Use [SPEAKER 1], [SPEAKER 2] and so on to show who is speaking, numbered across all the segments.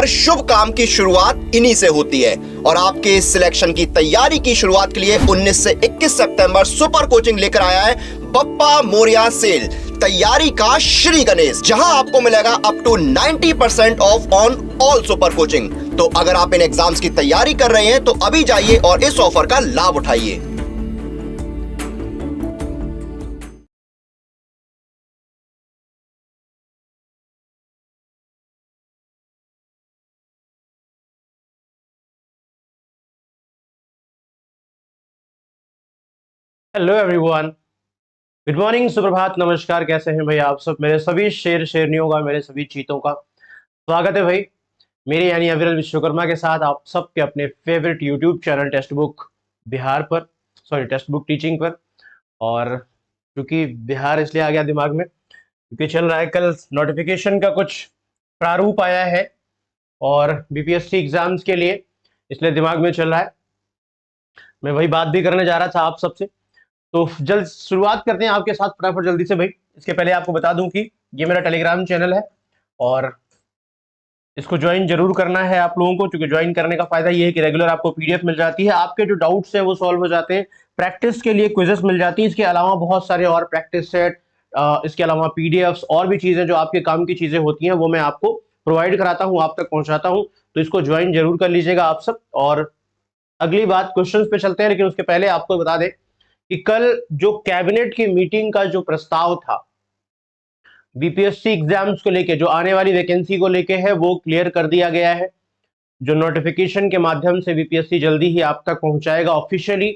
[SPEAKER 1] हर शुभ काम की शुरुआत इन्हीं से होती है और आपके इस सिलेक्शन की तैयारी की शुरुआत के लिए 19 से 21 सितंबर सुपर कोचिंग लेकर आया है बप्पा मोरिया सेल तैयारी का श्री गणेश, जहां आपको मिलेगा up to 90% off on all super coaching. तो अगर आप इन एग्जाम्स की तैयारी कर रहे हैं तो अभी जाइए और इस ऑफर का लाभ उठाइए।
[SPEAKER 2] हेलो एवरीवन, गुड मॉर्निंग, सुप्रभात, नमस्कार। कैसे हैं भाई आप सब? मेरे सभी शेरनियों का, मेरे सभी चीतों का स्वागत है भाई मेरे यानी अविरल विश्वकर्मा के साथ आप सबके अपने favourite YouTube channel text book Bihar पर, टेक्स्ट बुक टीचिंग पर। और क्योंकि बिहार इसलिए आ गया दिमाग में क्योंकि चल रहा है, कल नोटिफिकेशन का कुछ प्रारूप आया है और बीपीएससी एग्जाम्स के लिए, इसलिए दिमाग में चल रहा है। मैं वही बात भी करने जा रहा था आप सबसे, तो जल्द शुरुआत करते हैं आपके साथ फटाफट जल्दी से भाई। इसके पहले आपको बता दूं कि ये मेरा टेलीग्राम चैनल है और इसको ज्वाइन जरूर करना है आप लोगों को, क्योंकि ज्वाइन करने का फायदा ये है कि रेगुलर आपको पीडीएफ मिल जाती है, आपके जो डाउट्स हैं वो सॉल्व हो जाते हैं, प्रैक्टिस के लिए क्विजेस मिल जाती है, इसके अलावा बहुत सारे और प्रैक्टिस सेट, इसके अलावा पीडीएफ्स और भी चीजें जो आपके काम की चीजें होती हैं वो मैं आपको प्रोवाइड कराता हूँ, आप तक पहुंचाता हूँ। तो इसको ज्वाइन जरूर कर लीजिएगा आप सब। और अगली बात क्वेश्चंस पे चलते हैं, लेकिन उसके पहले आपको बता दें कि कल जो कैबिनेट की मीटिंग का जो प्रस्ताव था बीपीएससी एग्जाम्स को लेके, जो आने वाली वैकेंसी को लेके है, वो क्लियर कर दिया गया है। जो नोटिफिकेशन के माध्यम से बीपीएससी जल्दी ही आप तक पहुंचाएगा ऑफिशियली,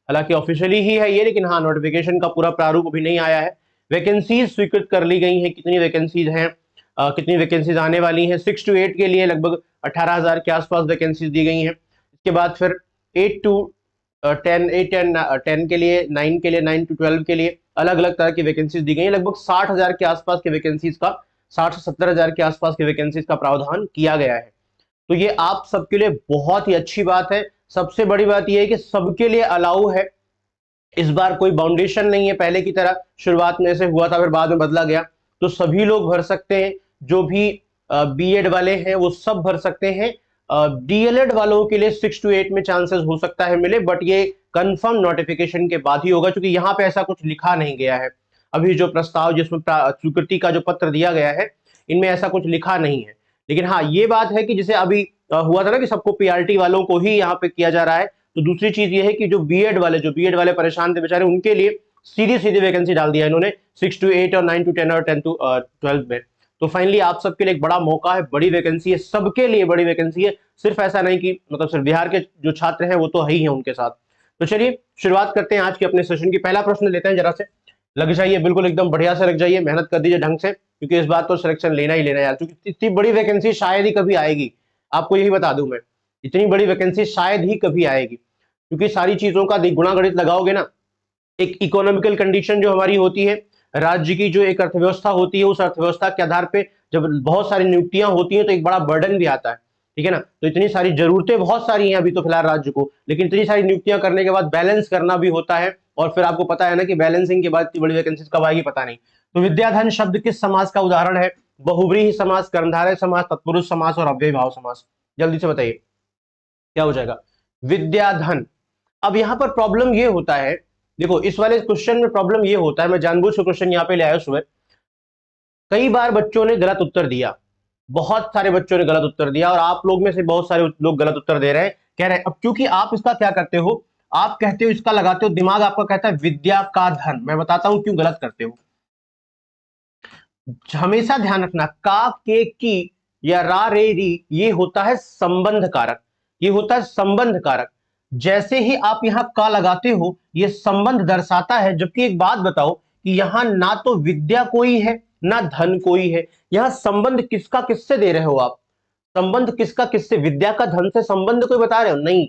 [SPEAKER 2] हालांकि ऑफिशियली ही है ये, लेकिन हाँ, नोटिफिकेशन का पूरा प्रारूप अभी नहीं आया है। वैकेंसीज स्वीकृत कर ली गई हैं, कितनी वैकेंसीज हैं, कितनी वैकेंसीज आने वाली हैं। 6 to 8 के लिए लगभग 18,000 के आसपास वैकेंसीज दी गई हैं। इसके बाद फिर 8 to 10 के लिए, 9 के लिए, 9 to 12 के लिए अलग अलग तरह की वैकेंसीज दी गई हैं। लगभग 60,000 के आसपास की वैकेंसीज का, 60 से 70,000 के आसपास की वैकेंसीज का प्रावधान किया गया है। तो ये आप सबके लिए बहुत ही अच्छी बात है। सबसे बड़ी बात यह है कि सबके लिए अलाउ है, इस बार कोई बाउंडेशन नहीं है। पहले की तरह शुरुआत में ऐसे हुआ था, फिर बाद में बदला गया, तो सभी लोग भर सकते हैं। जो भी बीएड वाले हैं वो सब भर सकते हैं। डीएलएड वालों के लिए 6 to 8 में चांसेस हो सकता है मिले, बट ये कंफर्म नोटिफिकेशन के बाद ही होगा, क्योंकि यहाँ पे ऐसा कुछ लिखा नहीं गया है। अभी जो प्रस्ताव, जिसमें स्वीकृति का जो पत्र दिया गया है, इनमें ऐसा कुछ लिखा नहीं है। लेकिन हाँ, ये बात है कि जैसे अभी हुआ था ना कि सबको पीआरटी वालों को ही यहाँ पे किया जा रहा है, तो दूसरी चीज ये है कि जो बीएड वाले परेशान थे बेचारे, उनके लिए सीधी सीधी वैकेंसी डाल दिया इन्होंने 6 to 8 और 9 to 10 और 10 to 12 में। तो फाइनली आप सबके लिए एक बड़ा मौका है, बड़ी वैकेंसी है, सबके लिए बड़ी वैकेंसी है। सिर्फ ऐसा नहीं कि मतलब सिर्फ बिहार के जो छात्र हैं वो तो है ही है उनके साथ। तो चलिए शुरुआत करते हैं आज के अपने सेशन की। पहला प्रश्न लेते हैं, जरा से लग जाइए, बिल्कुल एकदम बढ़िया से लग जाइए, मेहनत कर दीजिए ढंग से, क्योंकि इस बार तो सिलेक्शन लेना ही लेना यार, क्योंकि इतनी बड़ी वैकेंसी शायद ही कभी आएगी। आपको यही बता दूं मैं, इतनी बड़ी वैकेंसी शायद ही कभी आएगी, क्योंकि सारी चीजों का गुणा गणित लगाओगे ना, एक इकोनॉमिकल कंडीशन जो हमारी होती है, राज्य की जो एक अर्थव्यवस्था होती है, उस अर्थव्यवस्था के आधार पे जब बहुत सारी नियुक्तियां होती हैं तो एक बड़ा बर्डन भी आता है, ठीक है ना। तो इतनी सारी जरूरतें बहुत सारी हैं अभी तो फिलहाल राज्य को, लेकिन इतनी सारी नियुक्तियां करने के बाद बैलेंस करना भी होता है, और फिर आपको पता है ना कि बैलेंसिंग के बाद इतनी बड़ी वैकेंसीज कब आएगी पता नहीं। तो विद्याधन शब्द किस समास का उदाहरण है? बहुव्रीहि समास, कर्मधारय समास, तत्पुरुष समास और अव्ययी भाव समास। जल्दी से बताइए क्या हो जाएगा? विद्याधन। अब यहां पर प्रॉब्लम ये होता है, देखो इस वाले क्वेश्चन में प्रॉब्लम ये होता है, मैं जानबूझ के क्वेश्चन यहाँ पे ले आया सुबह, कई बार बच्चों ने गलत उत्तर दिया, बहुत सारे बच्चों ने गलत उत्तर दिया, और आप लोग में से बहुत सारे लोग गलत उत्तर दे रहे हैं, कह रहे हैं। अब क्योंकि आप इसका क्या करते हो, आप कहते हो, इसका लगाते हो, दिमाग आपका कहता है विद्या का धन। मैं बताता हूं क्यों गलत करते हो। हमेशा ध्यान रखना, का, के, की या रा, रे, री, ये होता है संबंध कारक, ये होता है संबंध कारक। जैसे ही आप यहां का लगाते हो, ये संबंध दर्शाता है। जबकि एक बात बताओ कि यहां ना तो विद्या कोई है ना धन कोई है, यहां संबंध किसका किससे दे रहे हो आप? संबंध किसका किससे? विद्या का धन से संबंध कोई बता रहे हो? नहीं,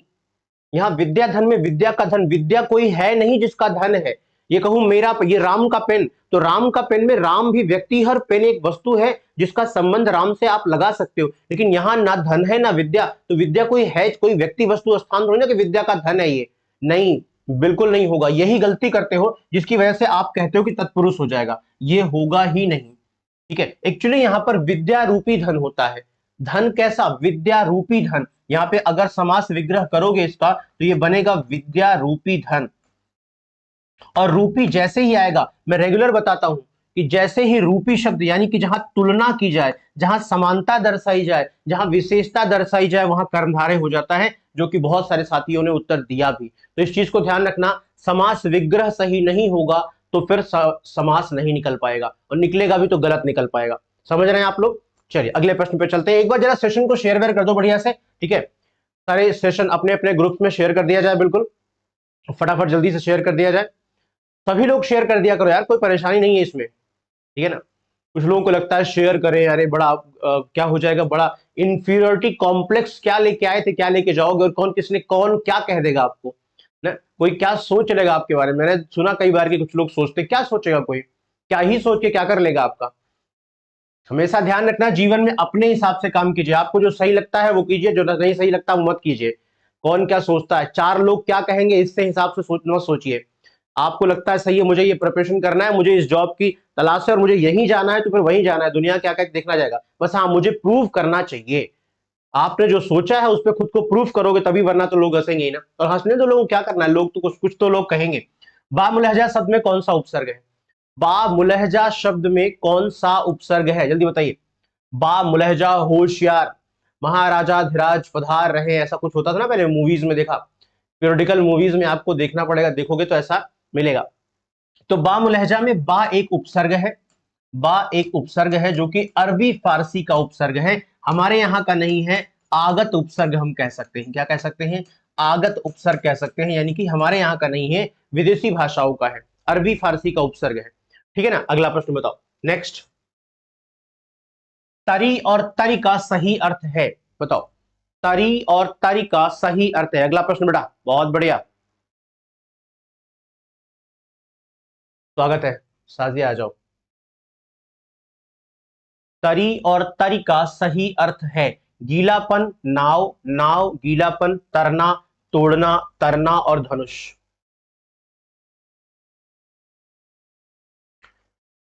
[SPEAKER 2] यहां विद्या धन में विद्या का धन, विद्या कोई है नहीं जिसका धन है। ये कहूं मेरा, ये राम का पेन, तो राम का पेन में राम भी व्यक्ति, हर पेन एक वस्तु है जिसका संबंध राम से आप लगा सकते हो। लेकिन यहां ना धन है ना विद्या, तो विद्या कोई है, कोई व्यक्ति वस्तु स्थान थोड़ी ना कि विद्या का धन है ये, नहीं, बिल्कुल नहीं होगा। यही गलती करते हो जिसकी वजह से आप कहते हो कि तत्पुरुष हो जाएगा, ये होगा ही नहीं, ठीक है। एक्चुअली यहां पर विद्या रूपी धन होता है, धन कैसा? विद्या रूपी धन। यहाँ पे अगर समास विग्रह करोगे इसका तो ये बनेगा विद्या रूपी धन। और रूपी जैसे ही आएगा, मैं रेगुलर बताता हूं कि जैसे ही रूपी शब्द यानी कि जहां तुलना की जाए, जहां समानता दर्शाई जाए, जहां विशेषता दर्शाई जाए, वहां कर्मधारय हो जाता है, जो कि बहुत सारे साथियों ने उत्तर दिया भी। तो इस चीज को ध्यान रखना, समास विग्रह सही नहीं होगा तो फिर समास नहीं निकल पाएगा, और निकलेगा भी तो गलत निकल पाएगा। समझ रहे हैं आप लोग? चलिए अगले प्रश्न पे चलते हैं। एक बार जरा सेशन को शेयर वेयर कर दो बढ़िया से, ठीक है? सारे सेशन अपने अपने ग्रुप में शेयर कर दिया जाए, बिल्कुल फटाफट जल्दी से शेयर कर दिया जाए। सभी लोग शेयर कर दिया करो यार, कोई परेशानी नहीं है इसमें, ठीक है ना? कुछ लोगों को लगता है शेयर करें, अरे बड़ा क्या हो जाएगा, बड़ा इंफीरियोरिटी कॉम्प्लेक्स क्या लेके आए थे, क्या लेके जाओगे, और कौन किसने कौन क्या कह देगा आपको ना, कोई क्या सोच लेगा आपके बारे में। मैंने सुना कई बार कि कुछ लोग सोचते क्या सोचेगा, कोई क्या ही सोच के क्या कर लेगा आपका। हमेशा ध्यान रखना, जीवन में अपने हिसाब से काम कीजिए, आपको जो सही लगता है वो कीजिए, जो नहीं सही लगता वो मत कीजिए। कौन क्या सोचता है, चार लोग क्या कहेंगे, इससे हिसाब से सोचिए। आपको लगता है सही है, मुझे ये प्रिपरेशन करना है, मुझे इस जॉब की तलाश है और मुझे यहीं जाना है, तो फिर वहीं जाना है, दुनिया क्या क्या देखना जाएगा, बस हाँ मुझे प्रूव करना चाहिए। आपने जो सोचा है उस पर खुद को प्रूफ करोगे तभी, वरना तो लोग हंसेंगे ही ना, और हंसने तो लोग क्या करना है, लोग तो कुछ तो लोग कहेंगे। बा मुलहजा शब्द में कौन सा उपसर्ग है? बा मुलहजा शब्द में कौन सा उपसर्ग है, जल्दी बताइए। बा मुलहजा होशियार, महाराजा धीराज पधार रहे, ऐसा कुछ होता था ना पहले मूवीज में, देखा पीरियडिकल मूवीज में, आपको देखना पड़ेगा, देखोगे तो ऐसा मिलेगा। तो बा मुलहजा में बा एक उपसर्ग है, बा एक उपसर्ग है जो कि अरबी फारसी का उपसर्ग है, हमारे यहां का नहीं है। आगत उपसर्ग हम कह सकते हैं, क्या कह सकते हैं? आगत उपसर्ग कह सकते हैं, यानी कि हमारे यहां का नहीं है, विदेशी भाषाओं का है, अरबी फारसी का उपसर्ग है, ठीक है ना? अगला प्रश्न बताओ, नेक्स्ट। तरी और तरी का सही अर्थ है, बताओ। तरी और तरी का सही अर्थ है, अगला प्रश्न बेटा, बहुत बढ़िया, स्वागत है, साजिया आ जाओ। तरी और तरी का सही अर्थ है गीलापन, नाव, नाव गीलापन, तरना, तोड़ना, तरना और धनुष।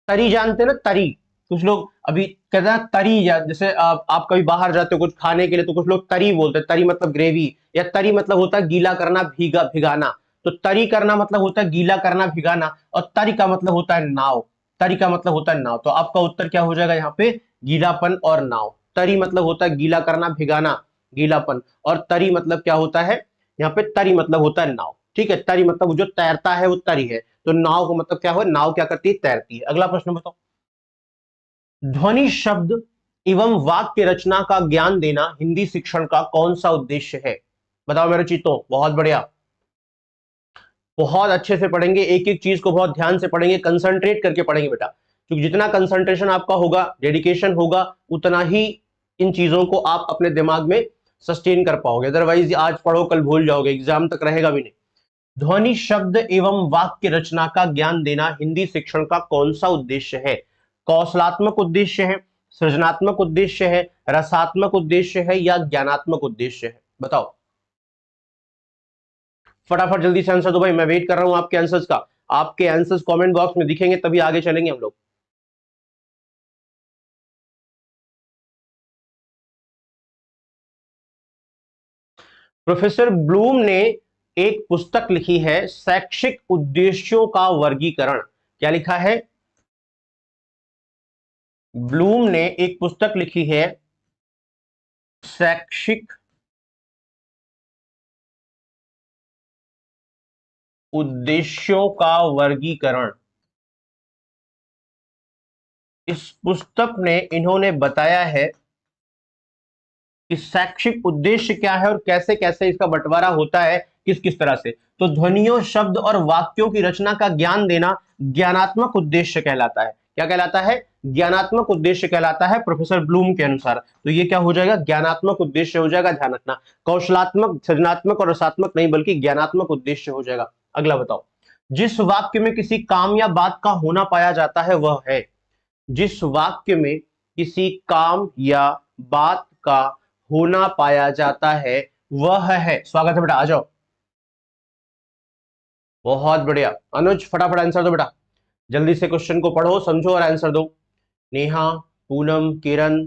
[SPEAKER 2] तरी जानते ना, तरी, कुछ लोग अभी कहते हैं तरी, या जैसे आप कभी बाहर जाते हो कुछ खाने के लिए तो कुछ लोग तरी बोलते हैं, तरी मतलब ग्रेवी, या तरी मतलब होता है गीला करना, भीगा भिगाना। तो तरी करना मतलब होता है गीला करना भिगाना, और तरी का मतलब होता है नाव, तरी का मतलब होता है नाव। तो आपका उत्तर क्या हो जाएगा यहाँ पे? गीलापन और नाव। तरी मतलब होता है गीला करना भिगाना, गीलापन, और तरी मतलब क्या होता है यहाँ पे? तरी मतलब होता है नाव, ठीक है? तरी मतलब जो तैरता है वो तरी है, तो नाव का मतलब क्या हो? नाव क्या करती है? तैरती है। अगला प्रश्न बताओ। ध्वनि शब्द एवं वाक्य रचना का ज्ञान देना हिंदी शिक्षण का कौन सा उद्देश्य है? बताओ मेरे चीतों, बहुत बढ़िया, बहुत अच्छे से पढ़ेंगे, एक एक चीज को बहुत ध्यान से पढ़ेंगे, कंसंट्रेट करके पढ़ेंगे बेटा, क्योंकि जितना कंसंट्रेशन आपका होगा, डेडिकेशन होगा, उतना ही इन चीजों को आप अपने दिमाग में सस्टेन कर पाओगे। अदरवाइज आज पढ़ो कल भूल जाओगे, एग्जाम तक रहेगा भी नहीं। ध्वनि शब्द एवं वाक्य रचना का ज्ञान देना हिंदी शिक्षण का कौन सा उद्देश्य है? कौशलात्मक उद्देश्य है, सृजनात्मक उद्देश्य है, रसात्मक उद्देश्य है, या ज्ञानात्मक उद्देश्य है? बताओ फटाफट जल्दी से आंसर दो भाई, मैं वेट कर रहा हूं आपके आंसर्स का। आपके आंसर्स कमेंट बॉक्स में दिखेंगे तभी आगे चलेंगे हम लोग। प्रोफेसर ब्लूम ने एक पुस्तक लिखी है शैक्षिक उद्देश्यों का वर्गीकरण, क्या लिखा है? ब्लूम ने एक पुस्तक लिखी है शैक्षिक उद्देश्यों का वर्गीकरण। इस पुस्तक में इन्होंने बताया है कि शैक्षिक उद्देश्य क्या है और कैसे कैसे इसका बंटवारा होता है, किस किस तरह से। तो ध्वनियों, शब्द और वाक्यों की रचना का ज्ञान देना ज्ञानात्मक उद्देश्य कहलाता है। क्या कहलाता है? ज्ञानात्मक उद्देश्य कहलाता है प्रोफेसर ब्लूम के अनुसार। तो ये क्या हो जाएगा? ज्ञानात्मक उद्देश्य हो जाएगा, ध्यान रखना। कौशलात्मक, सृजनात्मक और रसात्मक नहीं, बल्कि ज्ञानात्मक उद्देश्य हो जाएगा। अगला बताओ। जिस वाक्य में किसी काम या बात का होना पाया जाता है वह है। जिस वाक्य में किसी काम या बात का होना पाया जाता है वह है, स्वागत है बेटा, आ जाओ, बहुत बढ़िया। अनुज फटाफट आंसर दो बेटा, जल्दी से क्वेश्चन को पढ़ो, समझो और आंसर दो। नेहा, पूनम, किरण,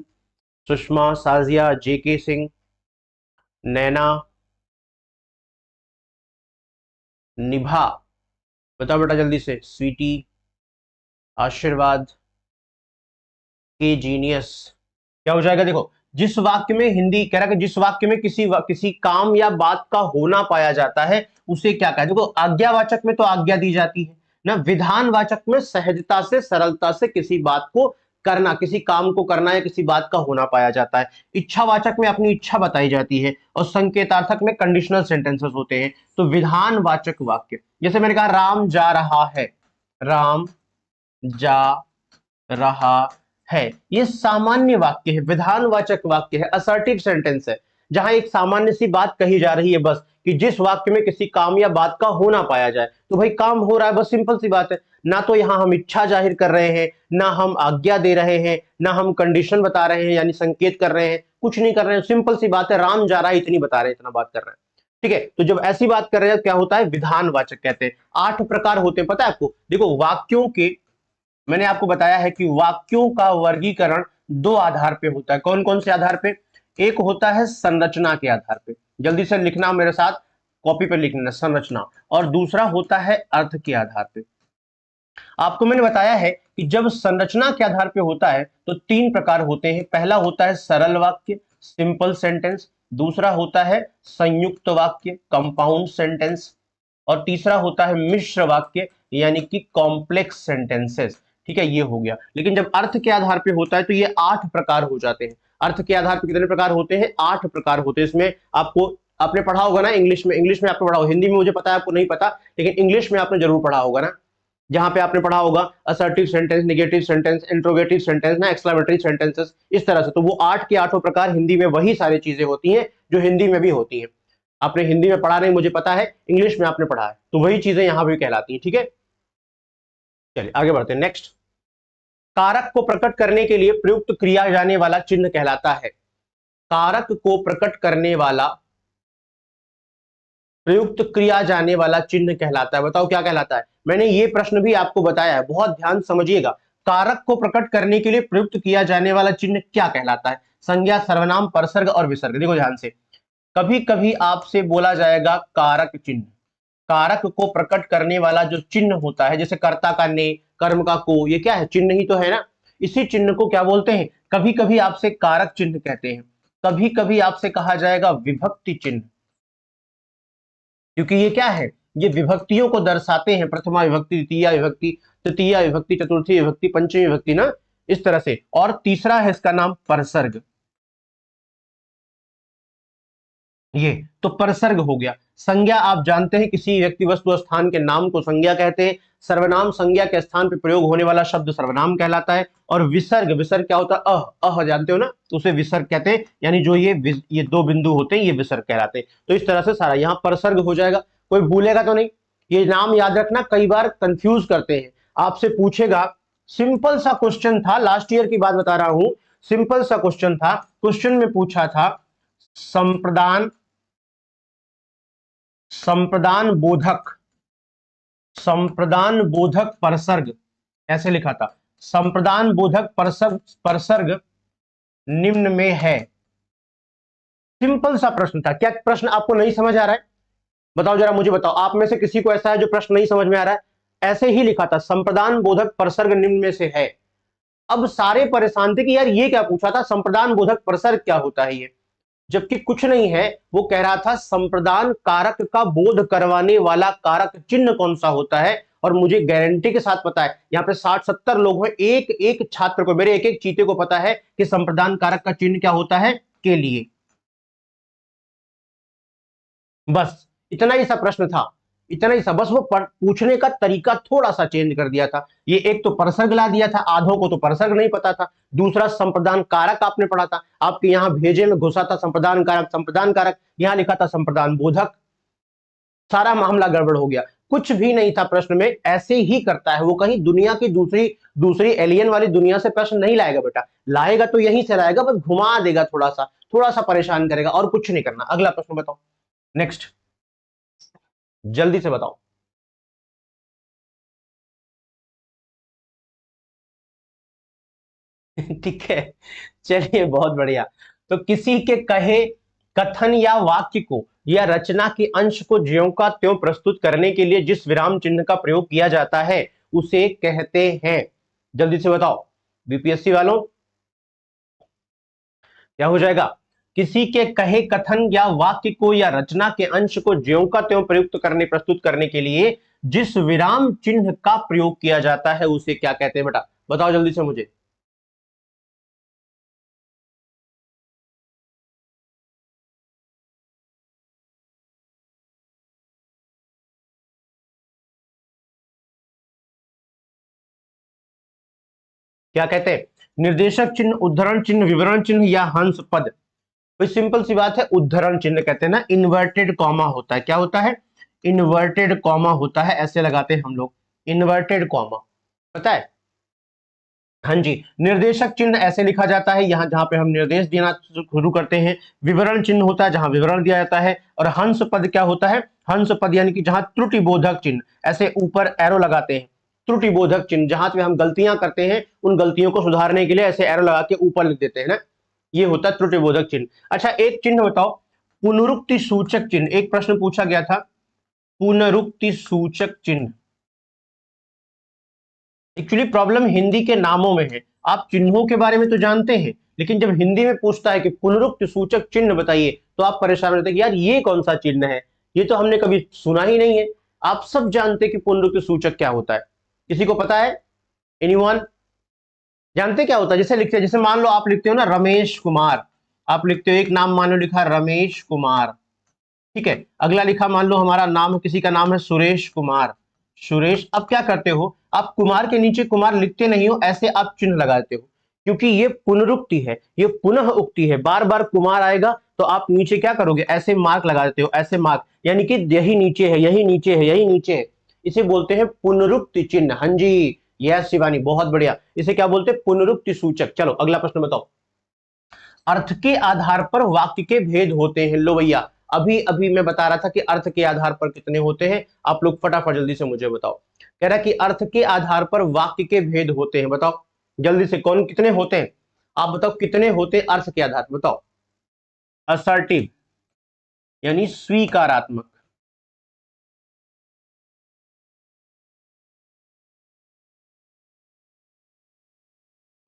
[SPEAKER 2] सुषमा, साजिया, जेके सिंह, नैना, निभा, बताओ बेटा जल्दी से, स्वीटी, आशीर्वाद, के जीनियस। क्या हो जाएगा देखो, जिस वाक्य में हिंदी कह रहा है कि जिस वाक्य में किसी काम या बात का होना पाया जाता है उसे क्या कहते हैं। देखो आज्ञावाचक में तो आज्ञा दी जाती है ना, विधानवाचक में सहजता से सरलता से किसी बात को करना, किसी काम को करना या किसी बात का होना पाया जाता है। इच्छावाचक में अपनी इच्छा बताई जाती है और संकेतार्थक में कंडीशनल सेंटेंसेस होते हैं। तो विधानवाचक वाक्य, जैसे मैंने कहा राम जा रहा है, राम जा रहा है, ये सामान्य वाक्य है, विधानवाचक वाक्य है, असर्टिव सेंटेंस है, जहां एक सामान्य सी बात कही जा रही है बस, कि जिस वाक्य में किसी काम या बात का होना पाया जाए। तो भाई काम हो रहा है, बस सिंपल सी बात है। ना तो यहां हम इच्छा जाहिर कर रहे हैं, ना हम आज्ञा दे रहे हैं, ना हम कंडीशन बता रहे हैं यानी संकेत कर रहे हैं, कुछ नहीं कर रहे हैं, सिंपल सी बात है, राम जा रहा है इतनी बता रहे हैं, इतना बात कर रहे हैं। ठीक है, तो जब ऐसी बात कर रहे हैं क्या होता है, विधानवाचक कहते हैं। 8 प्रकार होते हैं, पता है आपको। देखो वाक्यों के, मैंने आपको बताया है कि वाक्यों का वर्गीकरण 2 आधार पे होता है। कौन कौन से आधार पे? एक होता है संरचना के आधार पे, जल्दी से लिखना मेरे साथ, कॉपी पर लिखना, संरचना। और दूसरा होता है अर्थ के आधार पे। आपको मैंने बताया है कि जब संरचना के आधार पे होता है तो 3 प्रकार होते हैं। पहला होता है सरल वाक्य, सिंपल सेंटेंस। दूसरा होता है संयुक्त वाक्य, कंपाउंड सेंटेंस। और तीसरा होता है मिश्र वाक्य यानी कि कॉम्प्लेक्स सेंटेंसेस। ठीक है, ये हो गया। लेकिन जब अर्थ के आधार पे होता है तो ये 8 प्रकार हो जाते हैं। अर्थ के आधार पे कितने प्रकार होते हैं? 8 प्रकार होते हैं। इसमें आपको, आपने पढ़ा होगा ना इंग्लिश में, इंग्लिश में आपने पढ़ा होगा, हिंदी में मुझे पता है आपको नहीं पता, लेकिन इंग्लिश में आपने जरूर पढ़ा होगा ना, जहां पे आपने पढ़ा होगा assertive sentence, negative sentence, interrogative sentence ना, एक्सक्लेमेटरी सेंटेंसेस, इस तरह से। तो वो 8 के 8 प्रकार हिंदी में वही सारी चीजें होती हैं जो हिंदी में भी होती हैं। आपने हिंदी में पढ़ा नहीं मुझे पता है, इंग्लिश में आपने पढ़ा है, तो वही चीजें यहां भी कहलाती हैं। ठीक है, चलिए आगे बढ़ते हैं। नेक्स्ट, कारक को प्रकट करने के लिए प्रयुक्त किया जाने वाला चिन्ह कहलाता है। कारक को प्रकट करने वाला, प्रयुक्त किया जाने वाला चिन्ह कहलाता है। बताओ क्या कहलाता है? मैंने ये प्रश्न भी आपको बताया है, बहुत ध्यान समझिएगा। कारक को प्रकट करने के लिए प्रयुक्त किया जाने वाला चिन्ह क्या कहलाता है? संज्ञा, सर्वनाम, परसर्ग और विसर्ग। देखो ध्यान से, कभी कभी आपसे बोला जाएगा कारक चिन्ह। कारक को प्रकट करने वाला जो चिन्ह होता है, जैसे कर्ता का ने, कर्म का को, ये क्या है? चिन्ह ही तो है ना। इसी चिन्ह को क्या बोलते हैं? कभी कभी आपसे कारक चिन्ह कहते हैं, कभी कभी आपसे कहा जाएगा विभक्ति चिन्ह, क्योंकि ये क्या है? ये विभक्तियों को दर्शाते हैं, प्रथमा विभक्ति, द्वितीय विभक्ति, तृतीय विभक्ति, चतुर्थी विभक्ति, पंचमी विभक्ति ना, इस तरह से। और तीसरा है इसका नाम परसर्ग। ये तो परसर्ग हो गया। संज्ञा आप जानते हैं, किसी व्यक्ति वस्तु स्थान के नाम को संज्ञा कहते हैं। सर्वनाम संज्ञा के स्थान पर प्रयोग होने वाला शब्द सर्वनाम कहलाता है। और विसर्ग, विसर्ग क्या होता है? अह जानते हो ना, तो उसे विसर्ग कहते हैं, यानी जो ये 2 बिंदु होते हैं ये विसर्ग कहलाते हैं। तो इस तरह से सारा यहाँ परसर्ग हो जाएगा। कोई भूलेगा तो नहीं? ये नाम याद रखना, कई बार कंफ्यूज करते हैं। आपसे पूछेगा, सिंपल सा क्वेश्चन था, लास्ट ईयर की बात बता रहा हूं, सिंपल सा क्वेश्चन था। क्वेश्चन में पूछा था संप्रदान, संप्रदान बोधक, संप्रदान बोधक परसर्ग, ऐसे लिखा था, संप्रदान बोधक परसर्ग, परसर्ग निम्न में है। सिंपल सा प्रश्न था। क्या प्रश्न आपको नहीं समझ आ रहा है? बताओ जरा, मुझे बताओ, आप में से किसी को ऐसा है जो प्रश्न नहीं समझ में आ रहा है? ऐसे ही लिखा था, संप्रदान बोधक परसर्ग निम्न में से है। अब सारे परेशान थे कि यार ये क्या पूछा था, संप्रदान बोधक परसर्ग क्या होता है ये, जबकि कुछ नहीं है। वो कह रहा था संप्रदान कारक का बोध करवाने वाला कारक चिन्ह कौन सा होता है। और मुझे गारंटी के साथ पता है, यहाँ पे 60-70 लोग हैं, एक एक छात्र को, मेरे एक एक चीते को पता है कि संप्रदान कारक का चिन्ह क्या होता है के लिए। बस इतना ही सा प्रश्न था, इतना ही सा, बस वो पूछने का तरीका थोड़ा सा चेंज कर दिया था। ये एक तो परसर्ग ला दिया था, आधों को तो परसर्ग नहीं पता था। दूसरा संप्रदान कारक आपने पढ़ा था, आपके यहां भेजे में घुसा था संप्रदान कारक, संप्रदान कारक, यहां लिखा था संप्रदान बोधक, सारा मामला गड़बड़ हो गया। कुछ भी नहीं था प्रश्न में, ऐसे ही करता है वो। कहीं दुनिया की दूसरी दूसरी एलियन वाली दुनिया से प्रश्न नहीं लाएगा बेटा, लाएगा तो यहीं से लाएगा, बस घुमा देगा, थोड़ा सा परेशान करेगा, और कुछ नहीं करना। अगला प्रश्न बताओ, नेक्स्ट, जल्दी से बताओ। ठीक है, चलिए बहुत बढ़िया। तो किसी के कहे, कथन या वाक्य को या रचना के अंश को ज्यों का त्यों प्रस्तुत करने के लिए जिस विराम चिन्ह का प्रयोग किया जाता है उसे कहते हैं, जल्दी से बताओ बीपीएससी वालों, क्या हो जाएगा? किसी के कहे, कथन या वाक्य को या रचना के अंश को ज्यों का त्यों प्रस्तुत करने के लिए जिस विराम चिन्ह का प्रयोग किया जाता है उसे क्या कहते हैं बेटा? बताओ जल्दी से मुझे। क्या कहते हैं? निर्देशक चिन्ह, उद्धरण चिन्ह, विवरण चिन्ह या हंस पद? कोई सिंपल सी बात है, उद्धरण चिन्ह कहते हैं ना, इन्वर्टेड कॉमा होता है। क्या होता है? इन्वर्टेड कॉमा होता है, ऐसे लगाते हैं हम लोग, इन्वर्टेड कॉमा, पता है? हाँ जी। निर्देशक चिन्ह ऐसे लिखा जाता है यहां जहां पे हम निर्देश देना शुरू करते हैं। विवरण चिन्ह होता है जहां विवरण दिया जाता है। और हंस पद क्या होता है? हंस पद यानी कि जहां त्रुटि बोधक चिन्ह, ऐसे ऊपर एरो लगाते हैं, त्रुटि बोधक चिन्ह, जहां पे हम गलतियां करते हैं उन गलतियों को सुधारने के लिए ऐसे एरो लगा के ऊपर लिख देते हैं ना, ये होता है त्रुटि बोधक चिन्ह। अच्छा, एक चिन्ह बताओ, पुनरुक्ति सूचक चिन्ह। एक प्रश्न पूछा गया था, पुनरुक्ति सूचक चिन्ह। एक्चुअली प्रॉब्लम हिंदी के नामों में है, आप चिन्हों के बारे में तो जानते हैं, लेकिन जब हिंदी में पूछता है कि पुनरुक्ति सूचक चिन्ह बताइए तो आप परेशान होते हैं कि यार ये कौन सा चिन्ह है, ये तो हमने कभी सुना ही नहीं है। आप सब जानते हैं कि पुनरुक्ति सूचक क्या होता है, किसी को पता है? एनीवन जानते क्या होता है? जैसे लिखते हैं, जैसे मान लो आप लिखते हो ना रमेश कुमार, आप लिखते हो एक नाम, मान लो लिखा रमेश कुमार, ठीक है, अगला लिखा मान लो हमारा नाम, किसी का नाम है सुरेश कुमार, सुरेश। अब क्या करते हो आप, कुमार के नीचे कुमार लिखते नहीं हो, ऐसे आप चिन्ह लगाते हो, क्योंकि ये पुनरुक्ति है, ये पुनः उक्ति है, बार बार कुमार आएगा तो आप नीचे क्या करोगे, ऐसे मार्क लगा देते हो, ऐसे मार्क, यानी कि यही नीचे है, यही नीचे है, यही नीचे है, इसे बोलते हैं पुनरुक्ति चिन्ह। हाँ जी, यस शिवानी, बहुत बढ़िया, इसे क्या बोलते हैं? पुनरुक्ति सूचक। चलो अगला प्रश्न बताओ। अर्थ के आधार पर वाक्य के भेद होते हैं। लो भैया, अभी अभी मैं बता रहा था कि अर्थ के आधार पर कितने होते हैं, आप लोग फटाफट जल्दी से मुझे बताओ। कह रहा है कि अर्थ के आधार पर वाक्य के भेद होते हैं, बताओ जल्दी से, कौन कितने होते हैं? आप बताओ कितने होते हैं अर्थ के आधार पर, बताओ। असर्टिव यानी स्वीकारात्मक,